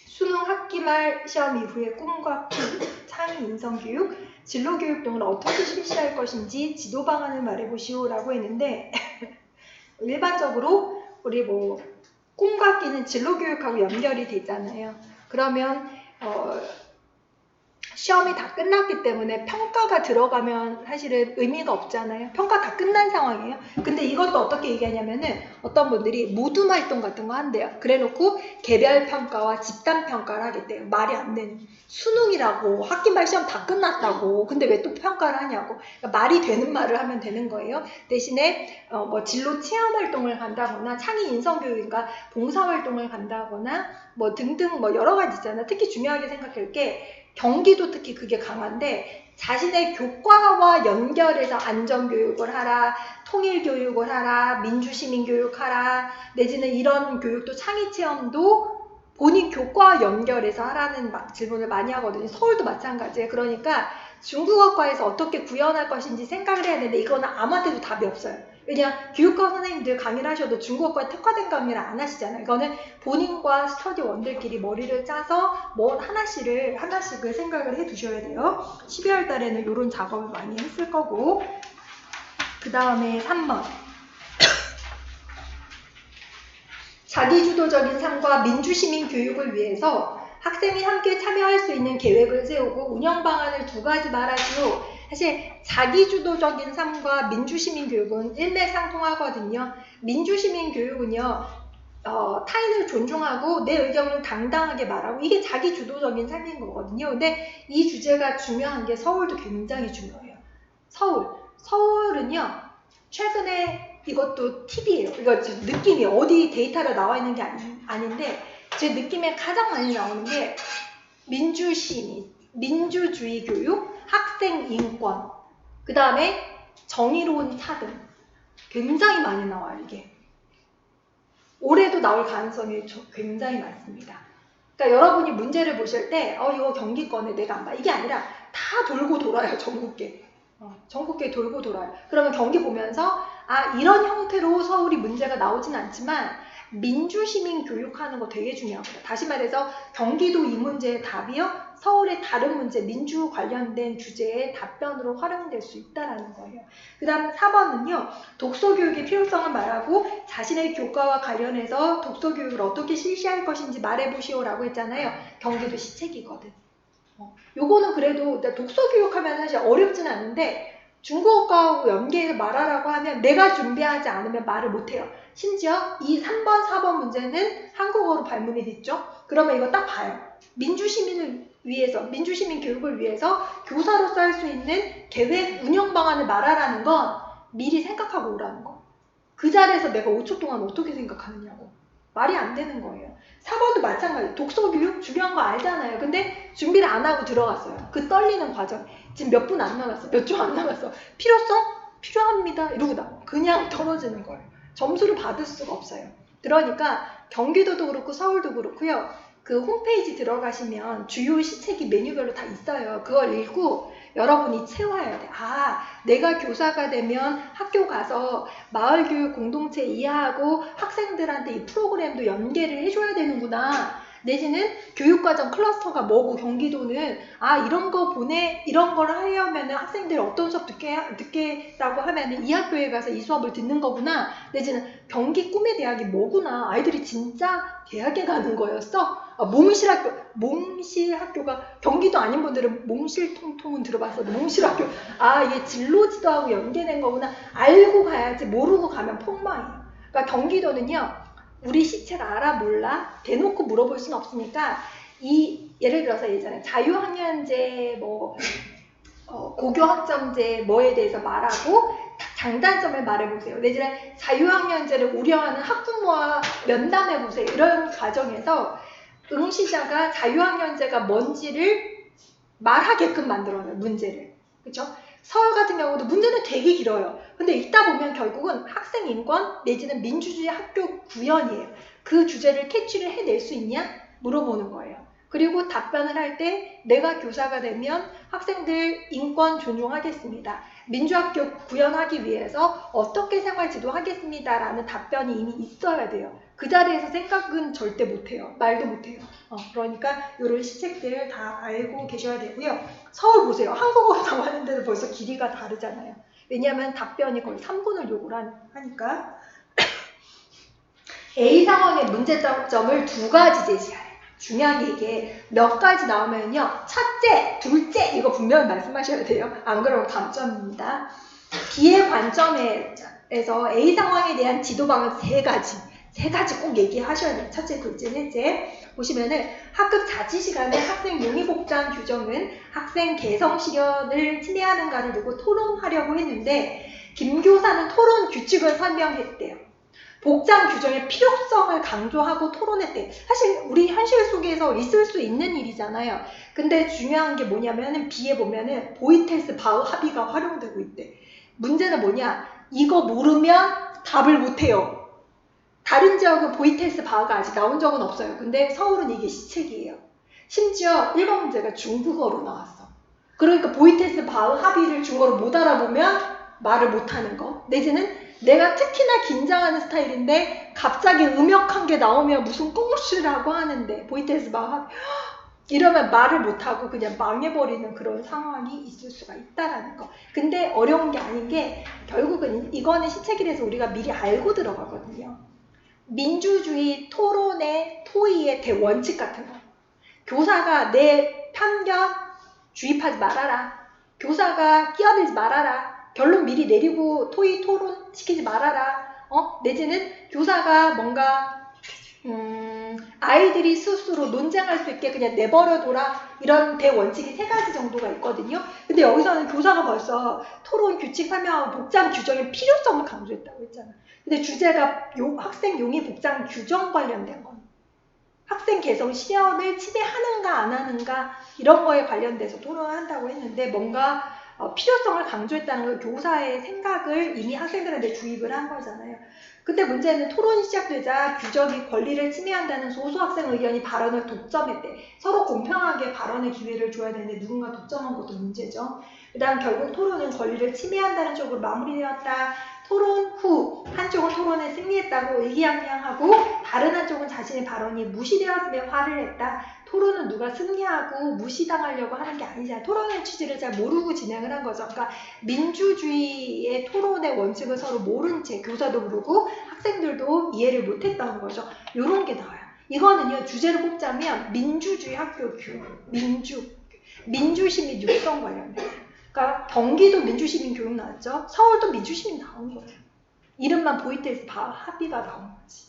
수능 학기 말 시험 이후에 꿈과 창의 인성 교육, 진로 교육 등을 어떻게 실시할 것인지 지도 방안을 말해보시오라고 했는데 일반적으로 우리 뭐 꿈과 끼는 진로 교육하고 연결이 되잖아요. 그러면 시험이 다 끝났기 때문에 평가가 들어가면 사실은 의미가 없잖아요. 평가 다 끝난 상황이에요. 근데 이것도 어떻게 얘기하냐면은 어떤 분들이 모둠 활동 같은 거 한대요. 그래 놓고 개별 평가와 집단 평가를 하겠대요. 말이 안 되는. 수능이라고 학기 말 시험 다 끝났다고. 근데 왜 또 평가를 하냐고. 그러니까 말이 되는 말을 하면 되는 거예요. 대신에 뭐 진로 체험 활동을 간다거나 창의 인성 교육인가 봉사 활동을 간다거나 뭐 등등 뭐 여러 가지 있잖아요. 특히 중요하게 생각할 게 경기도 특히 그게 강한데 자신의 교과와 연결해서 안전교육을 하라, 통일교육을 하라, 민주시민교육 하라, 내지는 이런 교육도 창의체험도 본인 교과와 연결해서 하라는 질문을 많이 하거든요. 서울도 마찬가지예요. 그러니까 중국어과에서 어떻게 구현할 것인지 생각을 해야 되는데 이거는 아무한테도 답이 없어요. 왜냐 교육과 선생님들 강의를 하셔도 중국어과에 특화된 강의를 안 하시잖아요. 이거는 본인과 스터디원들끼리 머리를 짜서 뭐 하나씩을 생각을 해 두셔야 돼요. 12월 달에는 이런 작업을 많이 했을 거고 그 다음에 3번 자기주도적인 삶과 민주시민 교육을 위해서 학생이 함께 참여할 수 있는 계획을 세우고 운영 방안을 2가지 말하시오. 사실 자기주도적인 삶과 민주시민 교육은 일맥상통하거든요. 민주시민 교육은요. 타인을 존중하고 내 의견을 당당하게 말하고 이게 자기주도적인 삶인 거거든요. 근데 이 주제가 중요한 게 서울도 굉장히 중요해요. 서울은요. 최근에 이것도 팁이에요. 이거 느낌이 어디 데이터로 나와 있는 게 아닌데 제 느낌에 가장 많이 나오는 게 민주시민, 민주주의 교육, 학생 인권, 그 다음에 정의로운 차등 굉장히 많이 나와요. 이게 올해도 나올 가능성이 굉장히 많습니다. 그러니까 여러분이 문제를 보실 때 이거 경기권에 내가 안 봐. 이게 아니라 다 돌고 돌아요. 전국계. 전국계 돌고 돌아요. 그러면 경기 보면서 이런 형태로 서울이 문제가 나오진 않지만 민주시민 교육하는 거 되게 중요하고요. 다시 말해서 경기도 이 문제의 답이요. 서울의 다른 문제, 민주 관련된 주제의 답변으로 활용될 수 있다는 거예요. 그 다음 4번은요. 독서교육의 필요성을 말하고 자신의 교과와 관련해서 독서교육을 어떻게 실시할 것인지 말해보시오라고 했잖아요. 경기도 시책이거든. 요거는 그래도 독서교육하면 사실 어렵진 않은데 중국어과하고 연계해서 말하라고 하면 내가 준비하지 않으면 말을 못해요. 심지어 이 3번, 4번 문제는 한국어로 발문이 됐죠. 그러면 이거 딱 봐요. 민주시민 교육을 위해서 교사로서 할 수 있는 계획, 운영 방안을 말하라는 건 미리 생각하고 오라는 거. 그 자리에서 내가 5초 동안 어떻게 생각하느냐고. 말이 안 되는 거예요. 4번도 마찬가지. 독서교육 중요한 거 알잖아요. 근데 준비를 안 하고 들어갔어요. 그 떨리는 과정. 지금 몇 분 안 남았어. 몇 초 안 남았어. 필요성? 필요합니다. 이러고 그냥 떨어지는 거예요. 점수를 받을 수가 없어요. 그러니까 경기도도 그렇고 서울도 그렇고요. 그 홈페이지 들어가시면 주요 시책이 메뉴별로 다 있어요. 그걸 읽고 여러분이 채워야 돼. 내가 교사가 되면 학교 가서 마을교육 공동체 이해하고 학생들한테 이 프로그램도 연계를 해줘야 되는구나. 내지는 교육과정 클러스터가 뭐고 경기도는 이런 걸 하려면 학생들이 어떤 수업 듣게라고 하면 이 학교에 가서 이 수업을 듣는 거구나. 내지는 경기 꿈의 대학이 뭐구나. 아이들이 진짜 대학에 가는 거였어. 몽실학교가 경기도 아닌 분들은 몽실통통은 들어봤어. 몽실학교. 이게 진로지도하고 연계된 거구나. 알고 가야지 모르고 가면 폭망이에요. 그러니까 경기도는요. 우리 시책 알아 몰라? 대놓고 물어볼 수는 없으니까 예를 들어서 예전에 자유학년제 고교학점제 뭐에 대해서 말하고 장단점을 말해보세요. 내지는 자유학년제를 우려하는 학부모와 면담해보세요. 이런 과정에서 응시자가 자유학년제가 뭔지를 말하게끔 만들어놔요. 문제를. 그렇죠? 서울 같은 경우도 문제는 되게 길어요. 근데 읽다 보면 결국은 학생 인권 내지는 민주주의 학교 구현이에요. 그 주제를 캐치를 해낼 수 있냐? 물어보는 거예요. 그리고 답변을 할 때 내가 교사가 되면 학생들 인권 존중하겠습니다. 민주학교 구현하기 위해서 어떻게 생활 지도하겠습니다. 라는 답변이 이미 있어야 돼요. 그 자리에서 생각은 절대 못해요. 말도 못해요. 그러니까 이런 시책들 다 알고 계셔야 되고요. 서울 보세요. 한국어로 나왔는데도 벌써 길이가 다르잖아요. 왜냐하면 답변이 거의 3분을 요구를 하니까. A 상황의 문제점을 두 가지 제시하래요. 중요한 게 이게 몇 가지 나오면요. 첫째, 둘째 이거 분명히 말씀하셔야 돼요. 안 그러면 감점입니다. B의 관점에서 A 상황에 대한 지도 방안 세 가지 꼭 얘기하셔야 돼요. 첫째, 둘째, 넷째. 보시면은 학급 자치 시간에 학생 용의 복장 규정은 학생 개성 실현을 침해하는가를 두고 토론하려고 했는데 김 교사는 토론 규칙을 설명했대요. 복장 규정의 필요성을 강조하고 토론했대. 사실 우리 현실 속에서 있을 수 있는 일이잖아요. 근데 중요한 게 뭐냐면은 B에 보면은 보이텔스 바흐 합의가 활용되고 있대. 문제는 뭐냐? 이거 모르면 답을 못해요. 다른 지역은 보이텔스 바흐가 아직 나온 적은 없어요. 근데 서울은 이게 시책이에요. 심지어 1번 문제가 중국어로 나왔어. 그러니까 보이텔스 바흐 합의를 중국어로 못 알아보면 말을 못하는 거. 내지는 내가 특히나 긴장하는 스타일인데 갑자기 음역한 게 나오면 무슨 꽁시라고 하는데 보이텔스 바흐 합의 이러면 말을 못하고 그냥 망해버리는 그런 상황이 있을 수가 있다라는 거. 근데 어려운 게 아닌 게 결국은 이거는 시책이라서 우리가 미리 알고 들어가거든요. 민주주의 토론의 토의의 대원칙 같은 거. 교사가 내 편견 주입하지 말아라. 교사가 끼어들지 말아라. 결론 미리 내리고 토의 토론 시키지 말아라. 내지는 교사가 뭔가 아이들이 스스로 논쟁할 수 있게 그냥 내버려둬라. 이런 대원칙이 3가지 정도가 있거든요. 근데 여기서는 교사가 벌써 토론 규칙 설명하고 복장 규정의 필요성을 강조했다고 했잖아. 근데 주제가 학생 용의 복장 규정 관련된 건 학생 개성 실현을 침해하는가 안 하는가 이런 거에 관련돼서 토론을 한다고 했는데 뭔가 필요성을 강조했다는 건 교사의 생각을 이미 학생들한테 주입을 한 거잖아요. 근데 문제는 토론이 시작되자 규정이 권리를 침해한다는 소수학생 의견이 발언을 독점했대. 서로 공평하게 발언의 기회를 줘야 되는데 누군가 독점한 것도 문제죠. 그 다음 결국 토론은 권리를 침해한다는 쪽으로 마무리되었다. 토론 후 한쪽은 토론에 승리했다고 의기양양하고 다른 한쪽은 자신의 발언이 무시되었으며 화를 냈다. 토론은 누가 승리하고 무시당하려고 하는 게 아니잖아요. 토론의 취지를 잘 모르고 진행을 한 거죠. 그러니까 민주주의의 토론의 원칙을 서로 모른 채 교사도 모르고 학생들도 이해를 못했다는 거죠. 이런 게 나와요. 이거는요. 주제를 뽑자면 민주주의 학교 교육, 민주시민 육성 관련돼요. 그러니까 경기도 민주시민 교육 나왔죠. 서울도 민주시민 나온 거예요. 이름만 보이텔스 바흐 합의가 나온 거지.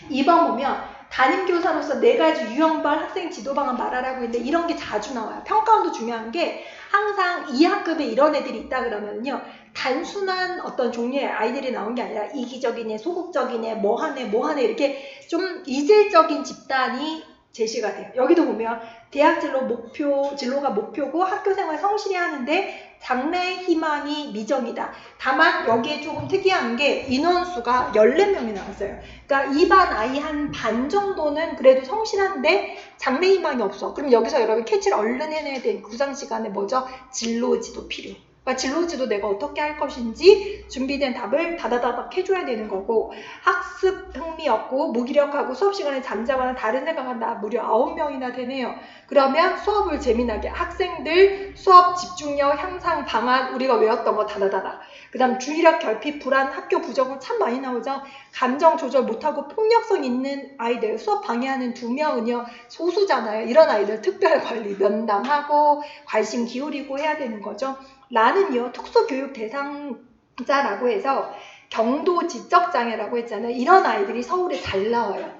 2번 보면 담임교사로서 4가지 유형별 학생 지도방안 말하라고 했는데 이런 게 자주 나와요. 평가원도 중요한 게 항상 이 학급에 이런 애들이 있다 그러면요. 단순한 어떤 종류의 아이들이 나온 게 아니라 이기적이네, 소극적이네, 뭐하네 이렇게 좀 이질적인 집단이 제시가 돼요. 여기도 보면 대학 진로가 목표고 학교 생활 성실히 하는데 장래 희망이 미정이다. 다만 여기에 조금 특이한 게 인원수가 14명이 나왔어요. 그러니까 이 반 아이 한 반 정도는 그래도 성실한데 장래 희망이 없어. 그럼 여기서 여러분 캐치를 얼른 해내야 될 구상 시간에 뭐죠? 진로지도 필요. 그러니까 진로지도 내가 어떻게 할 것인지 준비된 답을 다다다닥 해줘야 되는 거고 학습 흥미 없고 무기력하고 수업 시간에 잠자거나 다른 생각한다. 무려 9명이나 되네요. 그러면 수업을 재미나게 학생들 수업 집중력 향상 방안 우리가 외웠던 거 다다다다. 그 다음 주의력 결핍 불안 학교 부정은 참 많이 나오죠. 감정 조절 못하고 폭력성 있는 아이들 수업 방해하는 2명은요 소수잖아요. 이런 아이들 특별 관리 면담하고 관심 기울이고 해야 되는 거죠. 라는요 특수교육 대상자라고 해서 경도 지적장애라고 했잖아요. 이런 아이들이 서울에 잘 나와요.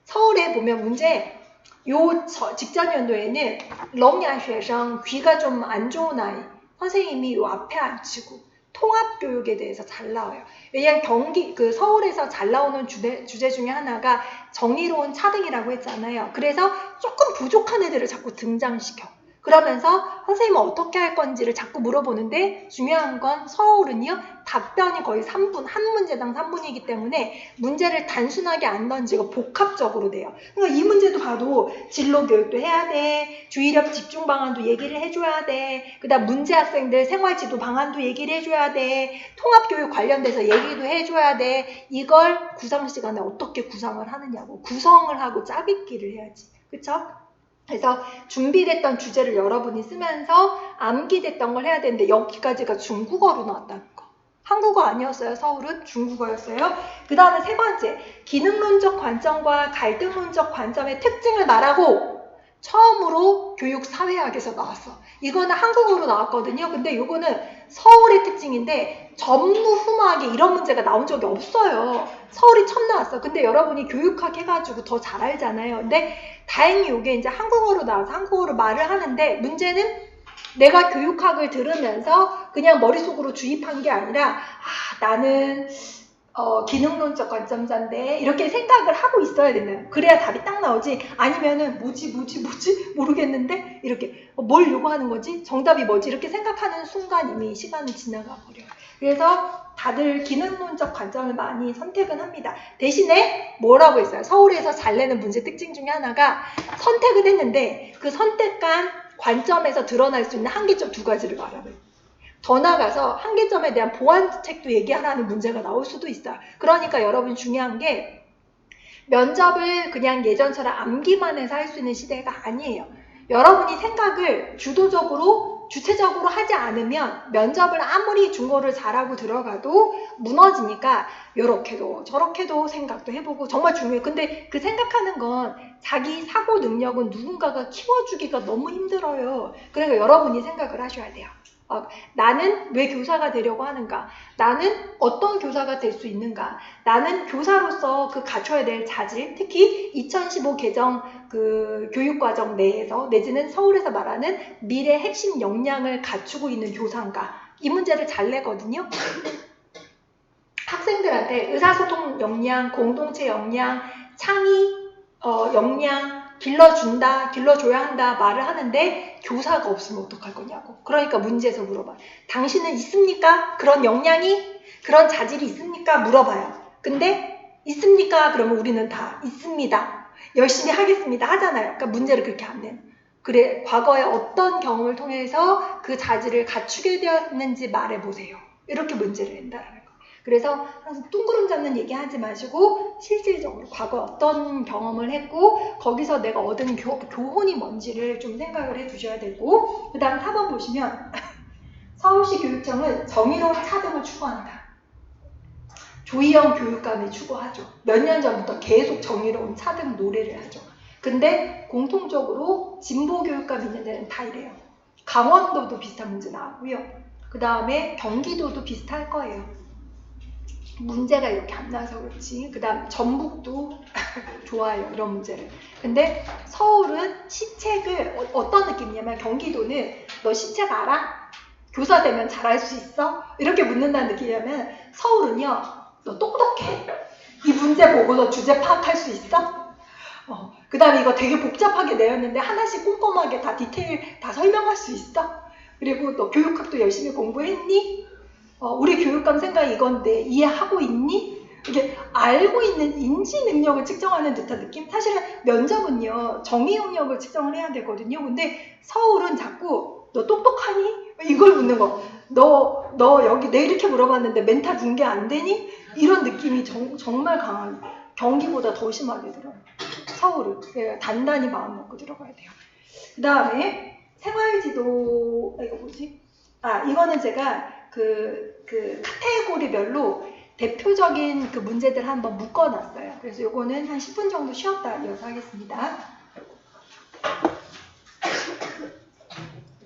서울에 보면 문제 요 직전 연도에는 聾야学生 귀가 좀 안 좋은 아이 선생님이 요 앞에 앉히고 통합교육에 대해서 잘 나와요. 왜냐하면 서울에서 잘 나오는 주제 중에 하나가 정의로운 차등이라고 했잖아요. 그래서 조금 부족한 애들을 자꾸 등장시켜. 그러면서 선생님은 어떻게 할 건지를 자꾸 물어보는데 중요한 건 서울은요. 답변이 거의 3분, 한 문제당 3분이기 때문에 문제를 단순하게 안 던지고 복합적으로 돼요. 그러니까 이 문제도 봐도 진로교육도 해야 돼. 주의력 집중 방안도 얘기를 해줘야 돼. 그 다음 문제 학생들 생활지도 방안도 얘기를 해줘야 돼. 통합교육 관련돼서 얘기도 해줘야 돼. 이걸 구상 시간에 어떻게 구상을 하느냐고. 구성을 하고 짜깁기를 해야지. 그쵸? 그래서 준비됐던 주제를 여러분이 쓰면서 암기됐던 걸 해야 되는데 여기까지가 중국어로 나왔다는 거. 한국어 아니었어요. 서울은 중국어였어요. 그 다음에 세 번째, 기능론적 관점과 갈등론적 관점의 특징을 말하고 처음으로 교육사회학에서 나왔어. 이거는 한국어로 나왔거든요. 근데 이거는 서울의 특징인데 전무후무하게 이런 문제가 나온 적이 없어요. 서울이 처음 나왔어. 근데 여러분이 교육학 해가지고 더 잘 알잖아요. 근데 다행히 이게 이제 한국어로 나와서 한국어로 말을 하는데 문제는 내가 교육학을 들으면서 그냥 머릿속으로 주입한 게 아니라 나는 기능론적 관점자인데 이렇게 생각을 하고 있어야 되나요? 그래야 답이 딱 나오지. 아니면은 뭐지 모르겠는데 이렇게 뭘 요구하는 거지? 정답이 뭐지? 이렇게 생각하는 순간 이미 시간이 지나가 버려요. 그래서 다들 기능론적 관점을 많이 선택은 합니다. 대신에 뭐라고 했어요? 서울에서 잘 내는 문제 특징 중에 하나가 선택은 했는데 그 선택한 관점에서 드러날 수 있는 한계점 두 가지를 말하는. 더 나아가서 한계점에 대한 보완책도 얘기하라는 문제가 나올 수도 있어요. 그러니까 여러분 중요한 게 면접을 그냥 예전처럼 암기만 해서 할 수 있는 시대가 아니에요. 여러분이 생각을 주체적으로 하지 않으면 면접을 아무리 중고를 잘하고 들어가도 무너지니까 요렇게도 저렇게도 생각도 해보고 정말 중요해요. 근데 그 생각하는 건 자기 사고 능력은 누군가가 키워주기가 너무 힘들어요. 그러니까 여러분이 생각을 하셔야 돼요. 나는 왜 교사가 되려고 하는가? 나는 어떤 교사가 될 수 있는가? 나는 교사로서 그 갖춰야 될 자질, 특히 2015 개정 그 교육과정 내에서 내지는 서울에서 말하는 미래 핵심 역량을 갖추고 있는 교사인가? 이 문제를 잘 내거든요. 학생들한테 의사소통 역량, 공동체 역량, 창의 역량 길러줘야 한다 말을 하는데 교사가 없으면 어떡할 거냐고. 그러니까 문제에서 물어봐. 당신은 있습니까? 그런 역량이? 그런 자질이 있습니까? 물어봐요. 근데 있습니까? 그러면 우리는 다 있습니다. 열심히 하겠습니다. 하잖아요. 그러니까 문제를 그렇게 안 내는. 그래, 과거에 어떤 경험을 통해서 그 자질을 갖추게 되었는지 말해보세요. 이렇게 문제를 낸다는 거예요. 그래서 항상 뚱그름 잡는 얘기 하지 마시고 실질적으로 과거 어떤 경험을 했고 거기서 내가 얻은 교훈이 뭔지를 좀 생각을 해두셔야 되고 그 다음 4번 보시면 서울시 교육청은 정의로운 차등을 추구한다. 조희영 교육감이 추구하죠. 몇 년 전부터 계속 정의로운 차등 노래를 하죠. 근데 공통적으로 진보 교육감 있는 데는 다 이래요. 강원도도 비슷한 문제 나오고요. 그 다음에 경기도도 비슷할 거예요. 문제가 이렇게 안 나와서 그렇지. 그 다음 전북도 좋아요. 이런 문제를. 근데 서울은 시책을 어떤 느낌이냐면 경기도는 너 시책 알아? 교사 되면 잘할 수 있어? 이렇게 묻는다는 느낌이냐면 서울은요. 너 똑똑해? 이 문제 보고 너 주제 파악할 수 있어? 그 다음에 이거 되게 복잡하게 내었는데 하나씩 꼼꼼하게 다 디테일 다 설명할 수 있어? 그리고 너 교육학도 열심히 공부했니? 우리 교육감 생각이 이건데 이해하고 있니? 이게 알고 있는 인지 능력을 측정하는 듯한 느낌? 사실은 면접은요. 정의 영역을 측정을 해야 되거든요. 근데 서울은 자꾸 너 똑똑하니? 이걸 묻는 거. 너 여기 내 이렇게 물어봤는데 멘탈 붕괴 안 되니? 이런 느낌이 정말 강한 경기보다 더 심하게 들어요. 서울은 단단히 마음 먹고 들어가야 돼요. 그 다음에 생활지도 이거 뭐지? 이거는 제가 그 카테고리별로 대표적인 그 문제들 한번 묶어놨어요. 그래서 요거는 한 10분 정도 쉬었다 이어서 하겠습니다.